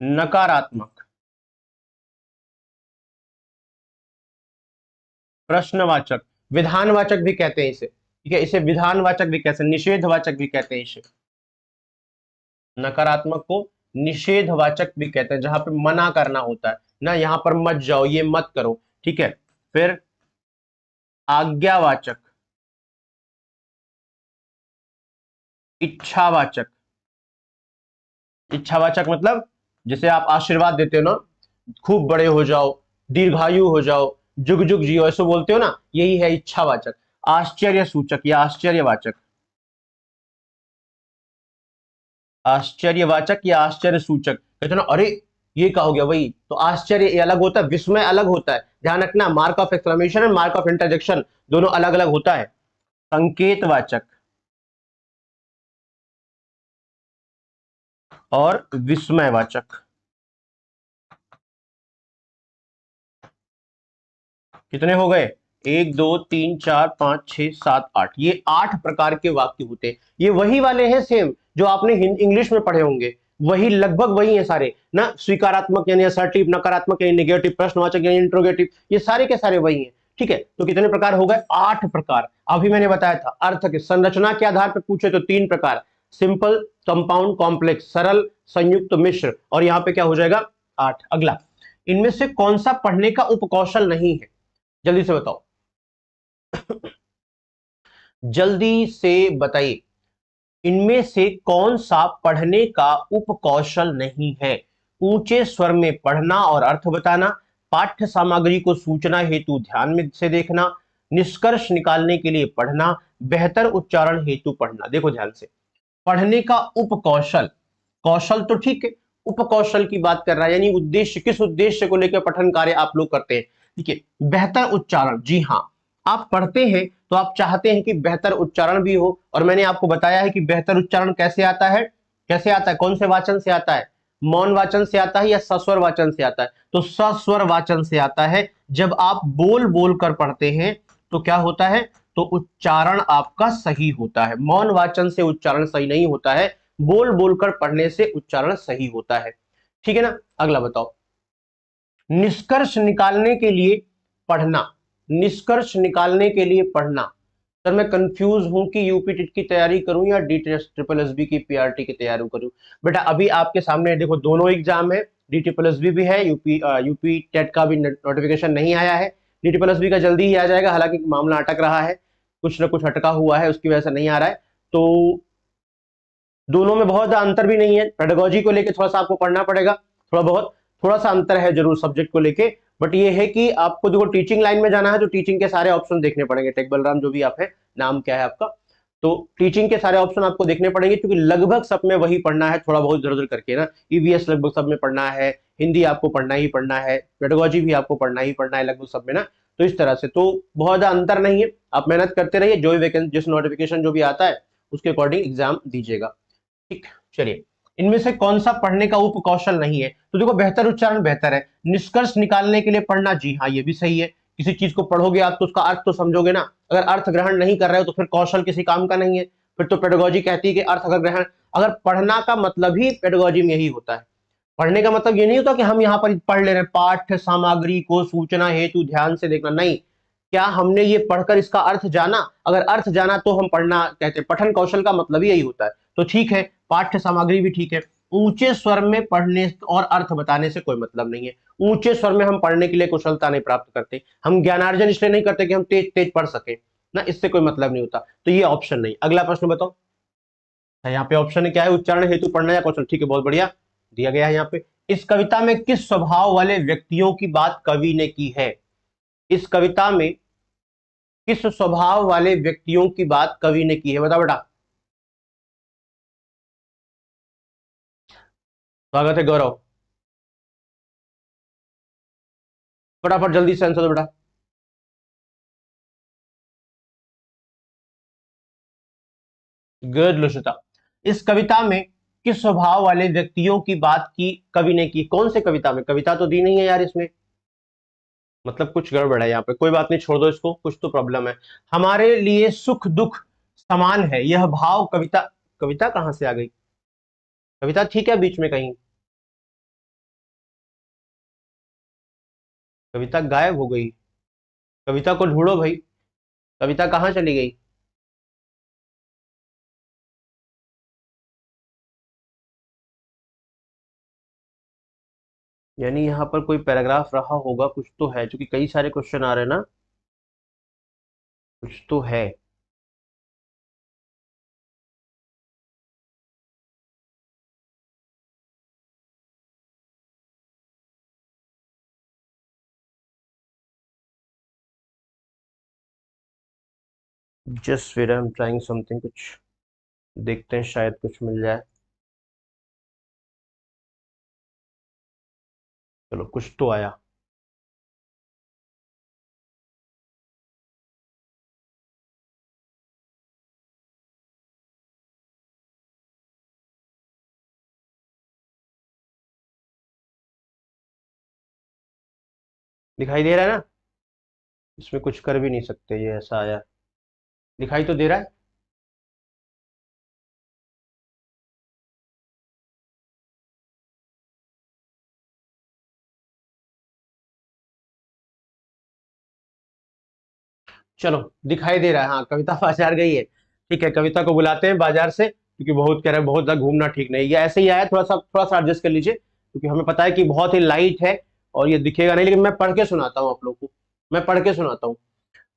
[SPEAKER 2] नकारात्मक, प्रश्नवाचक, विधानवाचक भी कहते हैं इसे, ठीक है, इसे विधानवाचक भी कहते हैं, निषेधवाचक भी कहते हैं इसे। नकारात्मक को निषेधवाचक भी कहते हैं, जहां पे मना करना होता है ना, यहां पर मत जाओ, ये मत करो, ठीक है। फिर आज्ञावाचक, इच्छावाचक, इच्छावाचक मतलब जैसे आप आशीर्वाद देते हो ना, खूब बड़े हो जाओ, दीर्घायु हो जाओ, जुग जुग जियो, ऐसे बोलते हो ना, यही है इच्छावाचक। आश्चर्य सूचक या आश्चर्यवाचक, आश्चर्यवाचक या आश्चर्य सूचक, कहते ना अरे ये क्या हो गया, वही तो आश्चर्य ये अलग होता है, विस्मय अलग होता है, ध्यान रखना, mark of exclamation and mark of interjection दोनों अलग अलग होता है। संकेतवाचक और विस्मयवाचक, कितने हो गए? 1 2 3 4 5 6 7 8, ये 8 प्रकार के वाक्य होते हैं। ये वही वाले हैं सेम जो आपने इंग्लिश में पढ़े होंगे, वही लगभग वही है सारे ना, स्वीकारात्मक यानी असर्टिव, नकारात्मक यानी नेगेटिव, प्रश्नवाचक यानी इंट्रोगेटिव, ये सारे के सारे वही हैं, ठीक है। तो कितने प्रकार हो गए? 8 प्रकार। अभी मैंने बताया था अर्थ के संरचना के आधार पर पूछे तो 3 प्रकार, सिंपल, कंपाउंड, कॉम्प्लेक्स, सरल, संयुक्त, मिश्र, और यहां पे क्या हो जाएगा? 8। अगला, इनमें से कौन सा पढ़ने का उपकौशल नहीं है? जल्दी से बताओ, जल्दी से बताइए, इनमें से कौन सा पढ़ने का उपकौशल नहीं है? ऊंचे स्वर में पढ़ना और अर्थ बताना, पाठ्य सामग्री को सूचना हेतु ध्यान में से देखना, निष्कर्ष निकालने के लिए पढ़ना, बेहतर उच्चारण हेतु पढ़ना। देखो ध्यान से, पढ़ने का उपकौशल, कौशल तो ठीक है, उपकौशल की बात कर रहा है, यानी उद्देश्य, किस उद्देश्य को लेकर पठन कार्य आप लोग करते हैं, ठीक है। बेहतर उच्चारण, जी हाँ, आप पढ़ते हैं तो आप चाहते हैं कि बेहतर उच्चारण भी हो, और मैंने आपको बताया है कि बेहतर उच्चारण कैसे आता है, कैसे आता है, कौन से वाचन से आता है? मौन वाचन से आता है या सस्वर वाचन से आता है? तो सस्वर वाचन से आता है। जब आप बोल बोल कर पढ़ते हैं तो क्या होता है, तो उच्चारण आपका सही होता है। मौन वाचन से उच्चारण सही नहीं होता है, बोल बोलकर पढ़ने से उच्चारण सही होता है। ठीक है ना। अगला बताओ, निष्कर्ष निकालने के लिए पढ़ना। निष्कर्ष निकालने के लिए पढ़ना। सर मैं कंफ्यूज हूं कि यूपी टेट की तैयारी करूं या डी ट्रिपल एस बी की पीआरटी की तैयारी करूं। बेटा अभी आपके सामने देखो दोनों एग्जाम है, डी ट्रिपल एस बी भी है, यूपी टेट का भी नोटिफिकेशन नहीं आया है। डी ट्रिपल एस बी का जल्दी ही आ जाएगा, हालांकि मामला अटक रहा है, कुछ ना कुछ अटका हुआ है, उसकी वजह से नहीं आ रहा है। तो दोनों में बहुत ज्यादा अंतर भी नहीं है। पेडागोजी को लेकर थोड़ा सा आपको पढ़ना पड़ेगा, थोड़ा सा अंतर है जरूर सब्जेक्ट को लेके, बट ये है कि आपको देखो टीचिंग लाइन में जाना है तो टीचिंग के सारे ऑप्शन देखने पड़ेंगे। टेक बलराम जो भी आप है, नाम क्या है आपका, तो टीचिंग के सारे ऑप्शन आपको देखने पड़ेंगे, क्योंकि लगभग सब में वही पढ़ना है, थोड़ा बहुत इधर उधर करके ना। ईवीएस लगभग सब में पढ़ना है, हिंदी आपको पढ़ना ही पढ़ना है, पेडागोजी भी आपको पढ़ना ही पढ़ना है लगभग सब में ना। तो इस तरह से तो बहुत ज्यादा अंतर नहीं है, आप मेहनत करते रहिए, जो भी वैकेंसी जिस नोटिफिकेशन जो भी आता है उसके अकॉर्डिंग एग्जाम दीजिएगा। ठीक, चलिए, इनमें से कौन सा पढ़ने का उप कौशल नहीं है? तो देखो बेहतर उच्चारण बेहतर है, निष्कर्ष निकालने के लिए पढ़ना, जी हाँ ये भी सही है। किसी चीज को पढ़ोगे आप तो उसका अर्थ तो समझोगे ना, अगर अर्थ ग्रहण नहीं कर रहे हो तो फिर कौशल किसी काम का नहीं है। फिर तो पेडागोजी कहती है कि अर्थ अगर ग्रहण, अगर पढ़ना का मतलब ही पेडागोजी में यही होता है। पढ़ने का मतलब ये नहीं होता कि हम यहाँ पर पढ़ ले रहे हैं, पाठ्य सामग्री को सूचना हेतु ध्यान से देखना, नहीं। क्या हमने ये पढ़कर इसका अर्थ जाना? अगर अर्थ जाना तो हम पढ़ना कहते हैं। पठन कौशल का मतलब ही यही होता है। तो ठीक है, पाठ्य सामग्री भी ठीक है। ऊंचे स्वर में पढ़ने और अर्थ बताने से कोई मतलब नहीं है। ऊंचे स्वर में हम पढ़ने के लिए कुशलता नहीं प्राप्त करते, हम ज्ञानार्जन इसलिए नहीं करते कि हम तेज तेज पढ़ सके ना, इससे कोई मतलब नहीं होता। तो ये ऑप्शन नहीं। अगला प्रश्न बताओ, यहाँ पे ऑप्शन क्या है, उच्चारण हेतु पढ़ना या कौशल? ठीक है, बहुत बढ़िया दिया गया है यहाँ पे। इस कविता में किस स्वभाव वाले व्यक्तियों की बात कवि ने की है? इस कविता में किस स्वभाव वाले व्यक्तियों की बात कवि ने की है? बता बेटा। स्वागत है गौरव, फटाफट जल्दी से आंसर दो बेटा। गुड लुशिता। इस कविता में किस स्वभाव वाले व्यक्तियों की बात की कवि ने की? कौन से कविता में? कविता तो दी नहीं है यार इसमें, मतलब कुछ गड़बड़ है यहाँ पे। कोई बात नहीं, छोड़ दो इसको, कुछ तो प्रॉब्लम है। हमारे लिए सुख दुख समान है, यह भाव कविता, कविता कहां से आ गई? कविता ठीक है बीच में कहीं, कविता गायब हो गई। कविता को ढूंढो भाई, कविता कहां चली गई? यानी यहाँ पर कोई पैराग्राफ रहा होगा, कुछ तो है, क्योंकि कई सारे क्वेश्चन आ रहे हैं ना, कुछ तो है। Just wait, I am trying something, कुछ देखते हैं शायद कुछ मिल जाए। चलो कुछ तो आया। दिखाई दे रहा है ना? इसमें कुछ कर भी नहीं सकते, ये ऐसा आया। दिखाई तो दे रहा है। चलो दिखाई दे रहा है, हाँ कविता बाजार गई है। ठीक है, कविता को बुलाते हैं बाजार से, क्योंकि बहुत कह रहे हैं, बहुत ज्यादा घूमना ठीक नहीं। ये ऐसे ही आया, थोड़ा सा एडजस्ट कर लीजिए, क्योंकि हमें पता है कि बहुत ही लाइट है और ये दिखेगा नहीं, लेकिन मैं पढ़ के सुनाता हूँ आप लोग को, मैं पढ़ के सुनाता हूँ।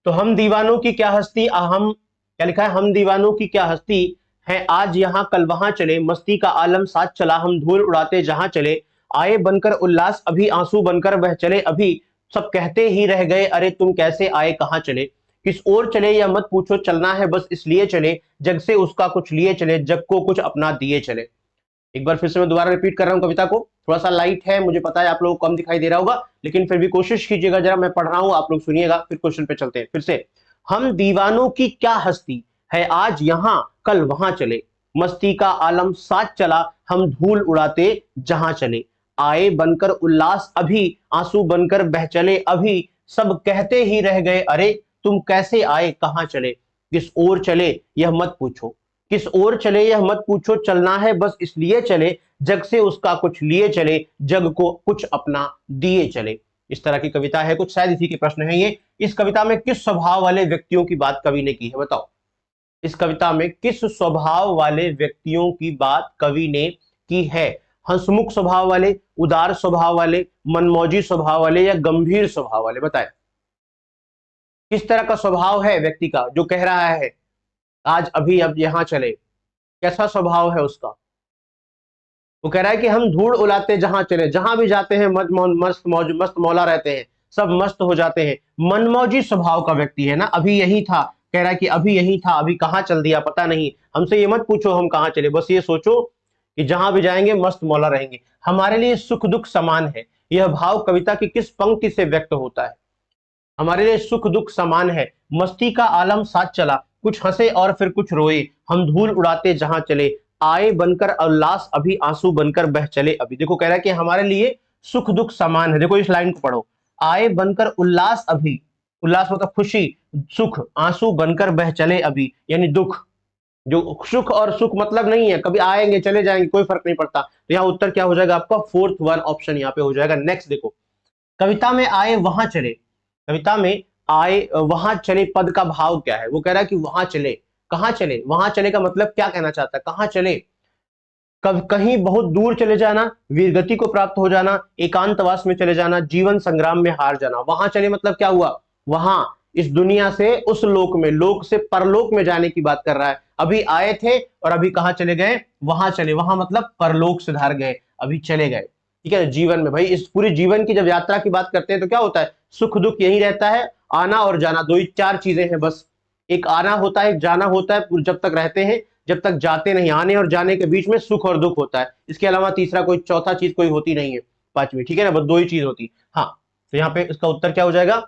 [SPEAKER 2] तो हम दीवानों की क्या हस्ती, हम क्या लिखा है, हम दीवानों की क्या हस्ती है, आज यहाँ कल वहां चले, मस्ती का आलम साथ चला, हम धूल उड़ाते जहां चले, आए बनकर उल्लास अभी, आंसू बनकर वह चले अभी, सब कहते ही रह गए अरे तुम कैसे आए कहाँ चले, किस ओर चले या मत पूछो, चलना है बस इसलिए चले, जग से उसका कुछ लिए चले, जग को कुछ अपना दिए चले। एक बार फिर से मैं दोबारा रिपीट कर रहा हूं कविता को, थोड़ा सा लाइट है, मुझे पता है आप लोगों को कम दिखाई दे रहा होगा, लेकिन फिर भी कोशिश कीजिएगा जरा, मैं पढ़ रहा हूं आप लोग सुनिएगा, फिर क्वेश्चन पे चलते हैं फिर से। हम दीवानों की क्या हस्ती है, आज यहां कल वहां चले, मस्ती का आलम साथ चला, हम धूल उड़ाते जहां चले। आए बनकर उल्लास अभी, आंसू बनकर बह चले अभी, सब कहते ही रह गए अरे, तुम कैसे आए कहां चले। किस ओर चले यह मत पूछो, किस ओर चले यह मत पूछो, चलना है बस इसलिए चले, जग से उसका कुछ लिए चले, जग को कुछ अपना दिए चले। इस तरह की कविता है कुछ, शायद इसी के प्रश्न है ये। इस कविता में किस स्वभाव वाले व्यक्तियों की बात कवि ने की है, बताओ। इस कविता में किस स्वभाव वाले व्यक्तियों की बात कवि ने की है? हंसमुख स्वभाव वाले, उदार स्वभाव वाले, मनमौजी स्वभाव वाले, या गंभीर स्वभाव वाले, बताएं। किस तरह का स्वभाव है व्यक्ति का जो कह रहा है आज अभी अब यहां चले? कैसा स्वभाव है उसका? वो कह रहा है कि हम धूल उड़ाते जहां चले, जहां भी जाते हैं मस्त मौला रहते हैं, सब मस्त हो जाते हैं। मनमौजी स्वभाव का व्यक्ति है ना, अभी यही था, कह रहा है कि अभी यही था, अभी कहां चल दिया पता नहीं। हमसे ये मत पूछो हम कहां चले, बस ये सोचो कि जहां भी जाएंगे मस्त मौला रहेंगे। हमारे लिए सुख दुख समान है, यह भाव कविता की किस पंक्ति से व्यक्त होता है? हमारे लिए सुख दुख समान है, मस्ती का आलम साथ चला, कुछ हंसे और फिर कुछ रोए, हम धूल उड़ाते जहां चले। आए बनकर उल्लास अभी, आंसू बनकर बह चले अभी। देखो कह रहा है कि हमारे लिए सुख दुख समान है। देखो इस लाइन को पढ़ो, आए बनकर उल्लास अभी, उल्लास मतलब खुशी, सुख, आंसू बनकर बह चले अभी, यानी दुख। जो सुख और सुख मतलब नहीं है, कभी आएंगे चले जाएंगे कोई फर्क नहीं पड़ता। तो यहाँ उत्तर क्या हो जाएगा आपका? फोर्थ वन ऑप्शन यहाँ पे हो जाएगा। नेक्स्ट देखो, कविता में आए वहां चले, कविता में आए वहां चले पद का भाव क्या है? वो कह रहा है कि वहां चले, कहां चले? वहां चले का मतलब क्या कहना चाहता है? कहां चले? कहीं बहुत दूर चले जाना, वीरगति को प्राप्त हो जाना, एकांतवास में चले जाना, जीवन संग्राम में हार जाना। वहां चले मतलब क्या हुआ? वहां इस दुनिया से उस लोक में, लोक से परलोक में जाने की बात कर रहा है। अभी आए थे और अभी कहां चले गए? वहां चले, वहां मतलब परलोक से धार गए, अभी चले गए। ठीक है, जीवन में भाई, इस पूरी जीवन की जब यात्रा की बात करते हैं तो क्या होता है? सुख दुख यही रहता है, आना और जाना, दो ही चार चीजें हैं बस। एक आना होता है, एक जाना होता है जब तक रहते हैं, जब तक जाते नहीं। आने और जाने के बीच में सुख और दुख होता है, इसके अलावा तीसरा कोई चौथा चीज कोई होती नहीं है, पांचवी। ठीक है ना, बस दो ही चीज होती। हाँ, तो यहाँ पे इसका उत्तर क्या हो जाएगा?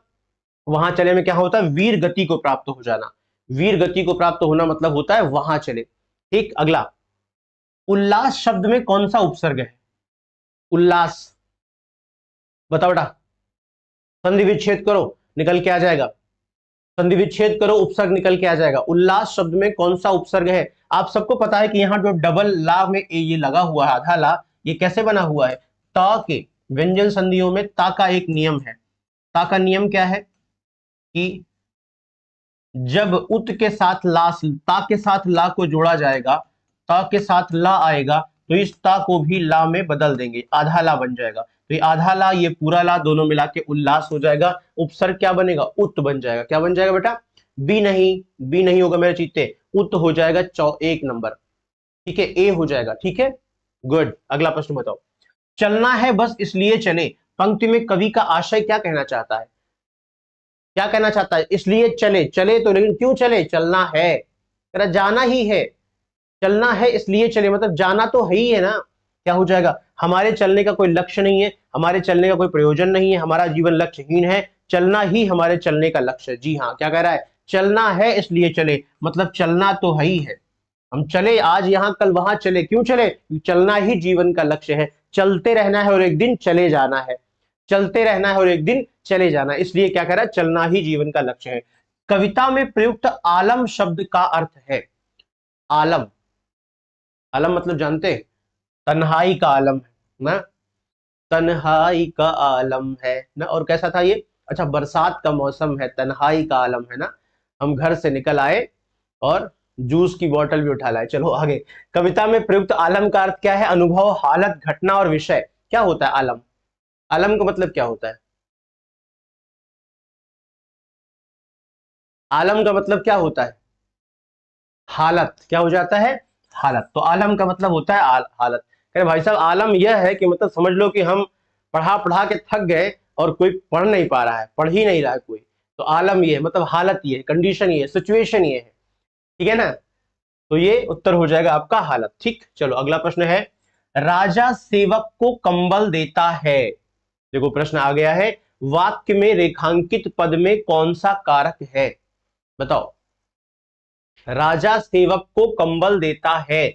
[SPEAKER 2] वहां चले में क्या होता है? वीर गति को प्राप्त हो जाना। वीर गति को प्राप्त होना मतलब होता है वहां चले। ठीक, अगला, उल्लास शब्द में कौन सा उपसर्ग है? उल्लास, बताओ बेटा, संधि विच्छेद करो, निकल के आ जाएगा। संधि विच्छेद करो, उपसर्ग निकल के आ जाएगा। उल्लास शब्द में कौन सा उपसर्ग है? आप सबको पता है कि यहाँ जो डबल ला में ये लगा हुआ है, आधा ला, ये कैसे बना हुआ है? ता के व्यंजन संधियों में ता का एक नियम है। ता का नियम क्या है कि जब उत के साथ ला, ता के साथ ला को जोड़ा जाएगा, ता के साथ ला आएगा, तो इस ता को भी ला में बदल देंगे, आधा ला बन जाएगा। तो ये आधा ला, ये पूरा ला, दोनों मिला के उल्लास हो जाएगा। उपसर्ग क्या बनेगा? उत बन जाएगा। क्या बन जाएगा बेटा? बी नहीं, बी नहीं होगा मेरे चीते, उत हो जाएगा 1 नंबर। ठीक है, ए हो जाएगा। ठीक है, गुड। अगला प्रश्न बताओ, चलना है बस इसलिए चले, पंक्ति में कवि का आशय क्या कहना चाहता है? क्या कहना चाहता है? इसलिए चले, चले तो लेकिन क्यों चले? चलना है, तेरा जाना ही है, चलना है इसलिए चले, मतलब जाना तो है ही है ना। क्या हो जाएगा? हमारे चलने का कोई लक्ष्य नहीं है, हमारे चलने का कोई प्रयोजन नहीं है, हमारा जीवन लक्ष्यहीन है, चलना ही हमारे चलने का लक्ष्य है। जी हाँ, क्या कह रहा है? चलना है इसलिए चले, मतलब चलना तो है ही है। हम चले, आज यहां कल वहां चले, क्यों चले? चलना ही जीवन का लक्ष्य है। चलते रहना है और एक दिन चले जाना है, चलते रहना है और एक दिन चले जाना, इसलिए क्या कह रहा है? चलना ही जीवन का लक्ष्य है। कविता में प्रयुक्त आलम शब्द का अर्थ है, आलम, आलम मतलब जानते? तन्हाई का आलम है ना, तन्हाई का आलम है ना। और कैसा था ये? अच्छा, बरसात का मौसम है, तन्हाई का आलम है ना, हम घर से निकल आए और जूस की बोतल भी उठा लाए। चलो आगे, कविता में प्रयुक्त आलम का अर्थ क्या है? अनुभव, हालत, घटना और विषय। क्या होता है आलम? आलम का मतलब क्या होता है? आलम का मतलब क्या होता है? हालत। क्या हो जाता है? हालत। तो आलम का मतलब होता है हालत। कह भाई साहब, आलम यह है कि मतलब समझ लो कि हम पढ़ा पढ़ा के थक गए और कोई पढ़ नहीं पा रहा है, पढ़ ही नहीं रहा है कोई, तो आलम ये है, मतलब हालत ये है, कंडीशन ये है, सिचुएशन ये है। ठीक है ना, तो ये उत्तर हो जाएगा आपका हालत। ठीक, चलो अगला प्रश्न है, राजा सेवक को कंबल देता है। देखो प्रश्न आ गया है, वाक्य में रेखांकित पद में कौन सा कारक है? बताओ। राजा सेवक को कंबल देता है,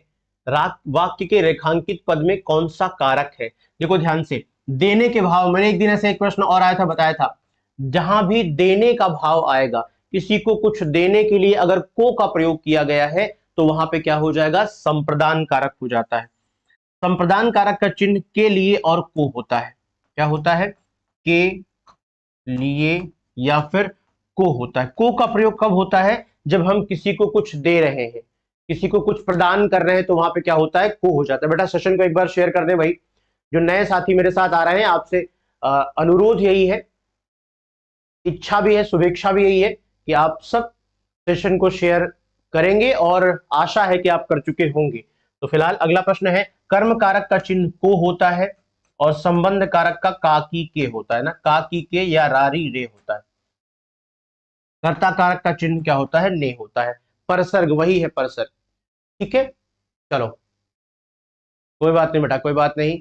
[SPEAKER 2] वाक्य के रेखांकित पद में कौन सा कारक है? देखो ध्यान से, देने के भाव, मैंने एक दिन ऐसे एक प्रश्न और आया था, बताया था, जहां भी देने का भाव आएगा, किसी को कुछ देने के लिए अगर को का प्रयोग किया गया है तो वहां पे क्या हो जाएगा? संप्रदान कारक हो जाता है। संप्रदान कारक का चिन्ह के लिए और को होता है। क्या होता है? के लिए या फिर को होता है। को का प्रयोग कब होता है? जब हम किसी को कुछ दे रहे हैं, किसी को कुछ प्रदान कर रहे हैं, तो वहां पे क्या होता है? को हो जाता है। बेटा सेशन को एक बार शेयर कर दे भाई, जो नए साथी मेरे साथ आ रहे हैं, आपसे अनुरोध यही है, इच्छा भी है, शुभेच्छा भी यही है कि आप सब सेशन को शेयर करेंगे और आशा है कि आप कर चुके होंगे। तो फिलहाल अगला प्रश्न है, कर्म कारक का चिन्ह को होता है और संबंध कारक का काकी के होता है ना, काकी के या रारी रे होता है। कर्ता कारक का चिन्ह क्या होता है? ने होता है। परसर्ग वही है, परसर्ग। ठीक है, चलो कोई बात नहीं बेटा, कोई बात नहीं।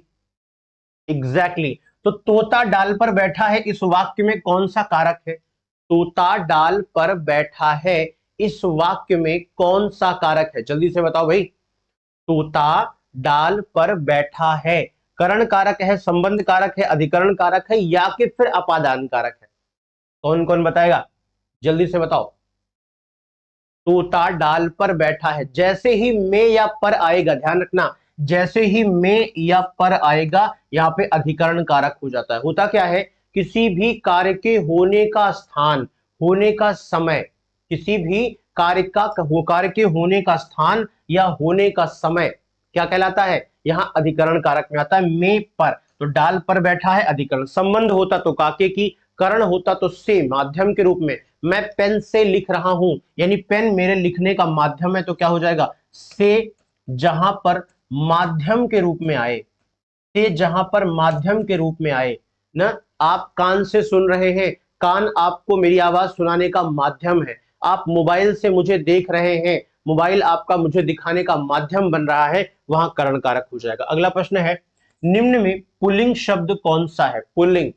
[SPEAKER 2] एग्जैक्टली तो तोता डाल पर बैठा है, इस वाक्य में कौन सा कारक है? तोता डाल पर बैठा है, इस वाक्य में कौन सा कारक है? जल्दी से बताओ भाई। तोता डाल पर बैठा है, करण कारक है, संबंध कारक है, अधिकरण कारक है, या कि फिर अपादान कारक है? कौन कौन बताएगा? जल्दी से बताओ। तोता डाल पर बैठा है, जैसे ही में या पर आएगा, ध्यान रखना, जैसे ही में या पर आएगा यहां पे अधिकरण कारक हो जाता है। होता क्या है? किसी भी कार्य के होने का स्थान, होने का समय, किसी भी कार्य के होने का स्थान या होने का समय क्या कहलाता है? यहां अधिकरण कारक में आता है। में पर, तो डाल पर बैठा है, अधिकरण। संबंध होता तो काके की, करण होता तो से, माध्यम के रूप में। मैं पेन से लिख रहा हूं, यानी पेन मेरे लिखने का माध्यम है, तो क्या हो जाएगा? से जहां पर माध्यम के रूप में आए, से जहां पर माध्यम के रूप में आए ना। आप कान से सुन रहे हैं, कान आपको मेरी आवाज सुनाने का माध्यम है। आप मोबाइल से मुझे देख रहे हैं, मोबाइल आपका मुझे दिखाने का माध्यम बन रहा है, वहां करण कारक हो जाएगा। अगला प्रश्न है, निम्न में पुल्लिंग शब्द कौन सा है? पुल्लिंग,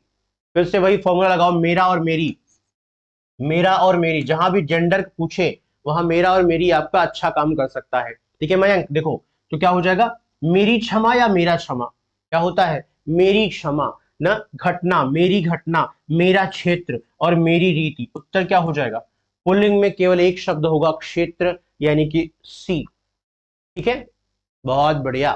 [SPEAKER 2] फिर से वही फॉर्मूला लगाओ, मेरा और मेरी। मेरा और मेरी, जहां भी जेंडर पूछे वहां मेरा और मेरी आपका अच्छा काम कर सकता है। ठीक है मयंक, देखो तो क्या हो जाएगा? मेरी क्षमा या मेरा क्षमा? क्या होता है? मेरी क्षमा ना, घटना, मेरी घटना, मेरा क्षेत्र और मेरी रीति। उत्तर क्या हो जाएगा? पुल्लिंग में केवल एक शब्द होगा, क्षेत्र, यानी कि सी। ठीक है, बहुत बढ़िया,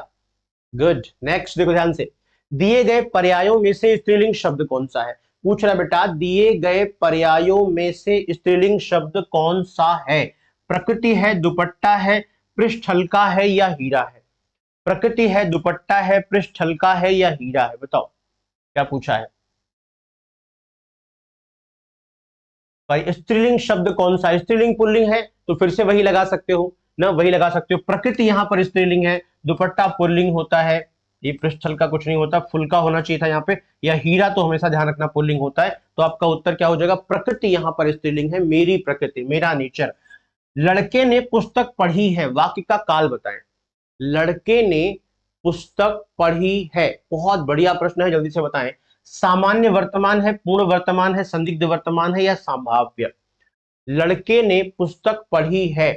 [SPEAKER 2] गुड। नेक्स्ट देखो ध्यान से, दिए गए पर्यायों में से स्त्रीलिंग शब्द कौन सा है? पूछ रहा बेटा, दिए गए पर्यायों में से स्त्रीलिंग शब्द कौन सा है? प्रकृति है, दुपट्टा है, पृष्ठ हल्का है या हीरा है? प्रकृति है, दुपट्टा है, पृष्ठ हल्का है या हीरा है? बताओ क्या पूछा है भाई। स्त्रीलिंग शब्द कौन सा? स्त्रीलिंग पुल्लिंग है तो फिर से वही लगा सकते हो ना, वही लगा सकते हो। प्रकृति यहां पर स्त्रीलिंग है, दुपट्टा पुल्लिंग होता है, ये पृष्ठल का कुछ नहीं होता, फुल का होना चाहिए था यहाँ पे, या हीरा तो हमेशा ध्यान रखना पुल्लिंग होता है। तो आपका उत्तर क्या हो जाएगा? प्रकृति यहां पर स्त्रीलिंग है, मेरी प्रकृति, मेरा नेचर। लड़के ने पुस्तक पढ़ी है, वाक्य का काल बताएं। लड़के ने पुस्तक पढ़ी है, बहुत बढ़िया प्रश्न है, जल्दी से बताएं। सामान्य वर्तमान है, पूर्ण वर्तमान है, संदिग्ध वर्तमान है या संभाव्य? लड़के ने पुस्तक पढ़ी है।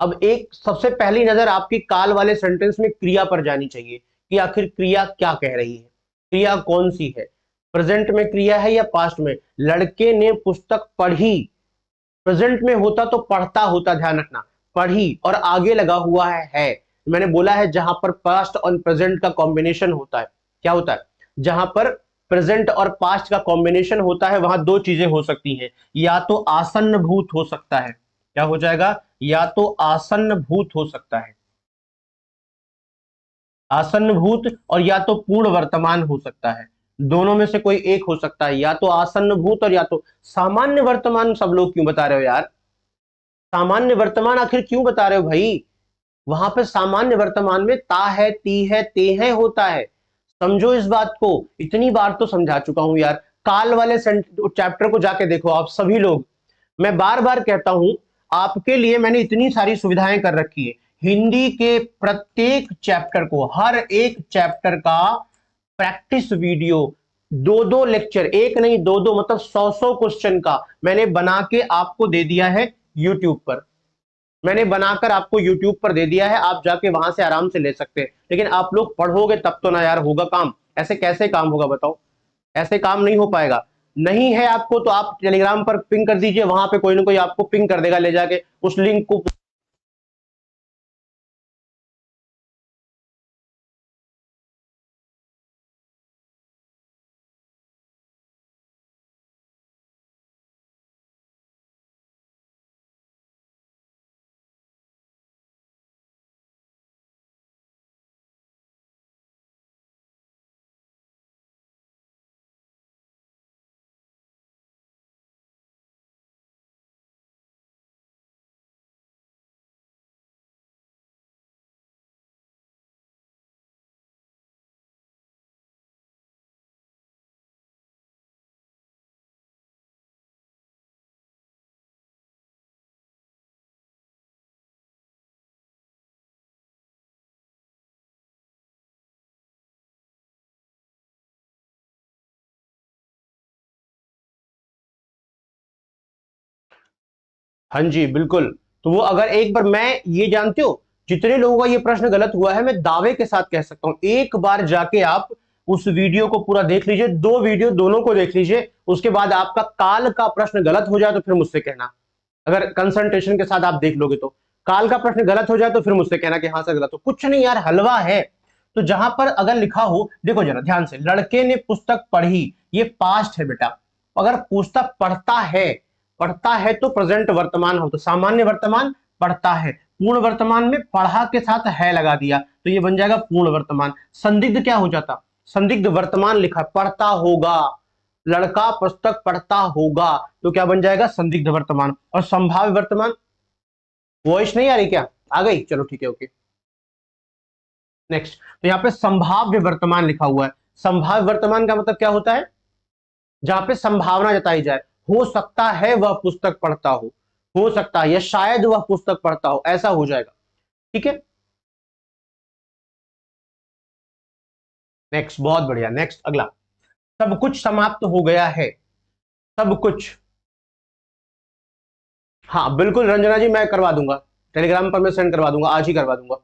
[SPEAKER 2] अब एक सबसे पहली नजर आपकी काल वाले सेंटेंस में क्रिया पर जानी चाहिए कि आखिर क्रिया क्या कह रही है, क्रिया कौन सी है, प्रेजेंट में क्रिया है या पास्ट में? लड़के ने पुस्तक पढ़ी, प्रेजेंट में होता तो पढ़ता होता, ध्यान रखना, पढ़ी और आगे लगा हुआ है। मैंने बोला है जहां पर पास्ट और प्रेजेंट का कॉम्बिनेशन होता है, क्या होता है? जहां पर प्रेजेंट और पास्ट का कॉम्बिनेशन होता है वहां दो चीजें हो सकती हैं, या तो आसन्न भूत हो सकता है, क्या हो जाएगा? या तो आसन्न भूत हो सकता है, आसन्न भूत, और या तो पूर्ण वर्तमान हो सकता है। दोनों में से कोई एक हो सकता है, या तो आसन्न भूत और या तो सामान्य वर्तमान। सब लोग क्यों बता रहे हो यार? सामान्य वर्तमान आखिर क्यों बता रहे हो भाई? वहां पे सामान्य वर्तमान में ता है, ती है, ते है होता है। समझो इस बात को, इतनी बार तो समझा चुका हूं यार। काल वाले चैप्टर को जाके देखो आप सभी लोग, मैं बार बार कहता हूं, आपके लिए मैंने इतनी सारी सुविधाएं कर रखी है। हिंदी के प्रत्येक चैप्टर को, हर एक चैप्टर का प्रैक्टिस वीडियो, दो दो लेक्चर, एक नहीं दो दो, मतलब 100 क्वेश्चन का मैंने बना के आपको दे दिया है यूट्यूब पर। मैंने बनाकर आपको YouTube पर दे दिया है, आप जाके वहां से आराम से ले सकते हैं। लेकिन आप लोग पढ़ोगे तब तो ना यार होगा काम, ऐसे कैसे काम होगा बताओ? ऐसे काम नहीं हो पाएगा। नहीं है आपको तो आप टेलीग्राम पर पिंग कर दीजिए, वहां पे कोई ना कोई आपको पिंग कर देगा ले जाके उस लिंक को। हाँ जी बिल्कुल। तो वो अगर एक बार, मैं ये जानते हो जितने लोगों का ये प्रश्न गलत हुआ है, मैं दावे के साथ कह सकता हूं, एक बार जाके आप उस वीडियो को पूरा देख लीजिए, 2 वीडियो दोनों को देख लीजिए, उसके बाद आपका काल का प्रश्न गलत हो जाए तो फिर मुझसे कहना। अगर कंसंट्रेशन के साथ आप देख लोगे तो काल का प्रश्न गलत हो जाए तो फिर मुझसे कहना कि हाँ सर गलत हो। कुछ नहीं यार, हलवा है। तो जहां पर अगर लिखा हो, देखो जरा ध्यान से, लड़के ने पुस्तक पढ़ी, ये पास्ट है बेटा। अगर पुस्तक पढ़ता है तो प्रेजेंट वर्तमान हो, तो सामान्य वर्तमान पढ़ता है। पूर्ण वर्तमान में पढ़ा के साथ है लगा दिया तो ये बन जाएगा पूर्ण वर्तमान। संदिग्ध क्या हो जाता? संदिग्ध वर्तमान लिखा, पढ़ता होगा, लड़का पुस्तक पढ़ता होगा, तो क्या बन जाएगा? संदिग्ध वर्तमान। और संभाव्य वर्तमान, वॉइस नहीं आ रही क्या? आ गई, चलो ठीक है, ओके। नेक्स्ट, तो यहाँ पे संभाव्य वर्तमान लिखा हुआ है। संभाव्य वर्तमान का मतलब क्या होता है? जहां पे संभावना जताई जाए, हो सकता है वह पुस्तक पढ़ता हो सकता है, या शायद वह पुस्तक पढ़ता हो, ऐसा हो जाएगा। ठीक है, नेक्स्ट, बहुत बढ़िया। नेक्स्ट अगला, सब कुछ समाप्त हो गया है। सब कुछ, हाँ बिल्कुल रंजना जी, मैं करवा दूंगा, टेलीग्राम पर मैं सेंड करवा दूंगा, आज ही करवा दूंगा।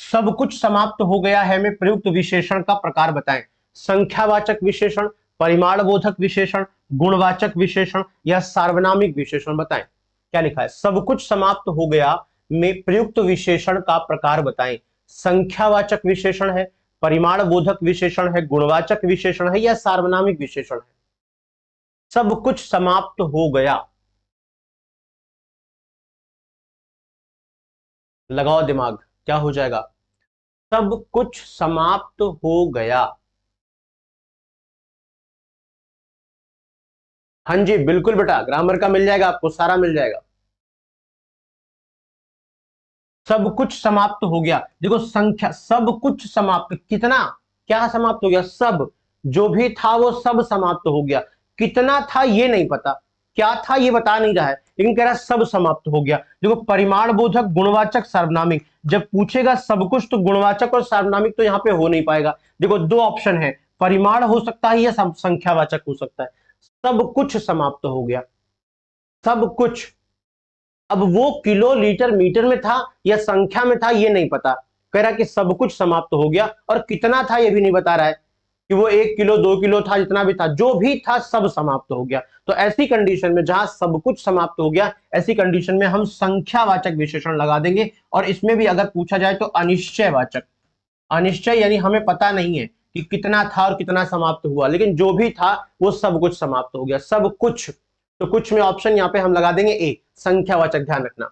[SPEAKER 2] सब कुछ समाप्त हो गया है में प्रयुक्त विशेषण का प्रकार बताएं। संख्यावाचक विशेषण, परिमाण बोधक विशेषण, गुणवाचक विशेषण या सार्वनामिक विशेषण बताएं। क्या लिखा है? सब कुछ समाप्त हो गया में प्रयुक्त विशेषण का प्रकार बताएं। संख्यावाचक विशेषण है, परिमाण बोधक विशेषण है, गुणवाचक विशेषण है या सार्वनामिक विशेषण है? सब कुछ समाप्त हो गया, लगाओ दिमाग, क्या हो जाएगा? सब कुछ समाप्त हो गया। हाँ जी बिल्कुल बेटा, ग्रामर का मिल जाएगा आपको, सारा मिल जाएगा। सब कुछ समाप्त हो गया, देखो संख्या, सब कुछ समाप्त, कितना, क्या समाप्त हो गया? सब, जो भी था वो सब समाप्त हो गया। कितना था ये नहीं पता, क्या था ये बता नहीं रहा है, लेकिन कह रहा है सब समाप्त हो गया। देखो परिमाण बोधक, गुणवाचक, सार्वनामिक, जब पूछेगा सब कुछ तो गुणवाचक और सार्वनामिक तो यहां पे हो नहीं पाएगा। देखो 2 ऑप्शन है, परिमाण हो सकता है या संख्यावाचक हो सकता है। सब कुछ समाप्त हो गया, सब कुछ। अब वो किलो, लीटर, मीटर में था या संख्या में था ये नहीं पता, कह रहा कि सब कुछ समाप्त हो गया, और कितना था ये भी नहीं बता रहा है कि वो 1 किलो 2 किलो था, जितना भी था, जो भी था सब समाप्त हो गया। तो ऐसी कंडीशन में जहां सब कुछ समाप्त हो गया, ऐसी कंडीशन में हम संख्यावाचक विशेषण लगा देंगे। और इसमें भी अगर पूछा जाए तो अनिश्चयवाचक, अनिश्चय यानी हमें पता नहीं है कि कितना था और कितना समाप्त हुआ, लेकिन जो भी था वो सब कुछ समाप्त हो गया, सब कुछ। तो कुछ में ऑप्शन यहाँ पे हम लगा देंगे ए, संख्यावाचक, ध्यान रखना।